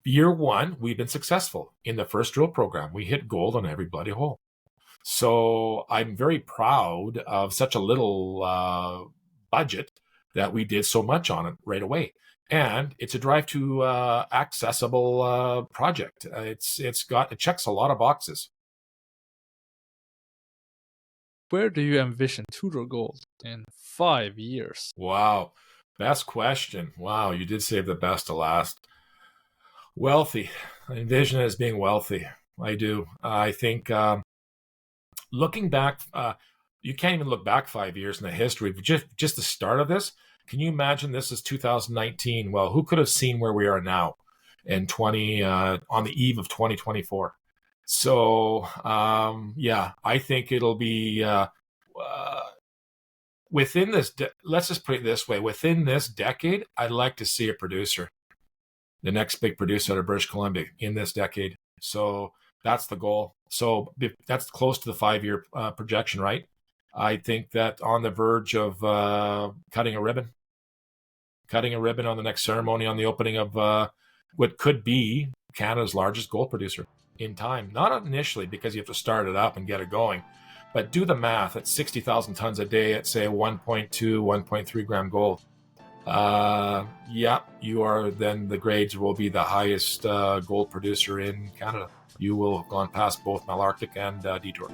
Speaker 1: year 1, we've been successful. In the first drill program, we hit gold on every bloody hole. So I'm very proud of such a little budget that we did so much on it right away. And it's a drive to accessible project. It checks a lot of boxes.
Speaker 2: Where do you envision Tudor Gold in 5 years?
Speaker 1: Wow. Best question. Wow, you did save the best to last. Wealthy. I envision it as being wealthy. I do. I think looking back, you can't even look back 5 years in the history. Just the start of this. Can you imagine this is 2019? Well, who could have seen where we are now in on the eve of 2024? So yeah, I think it'll be within this. Let's just put it this way: within this decade, I'd like to see a producer, the next big producer out of British Columbia in this decade. So that's the goal. So that's close to the 5-year projection, right? I think that on the verge of cutting a ribbon on the next ceremony on the opening of what could be Canada's largest gold producer in time. Not initially, because you have to start it up and get it going, but do the math at 60,000 tons a day at, say, 1.2, 1.3 gram gold. Yeah, you are then the grades will be the highest gold producer in Canada. You will have gone past both Malartic and Detour.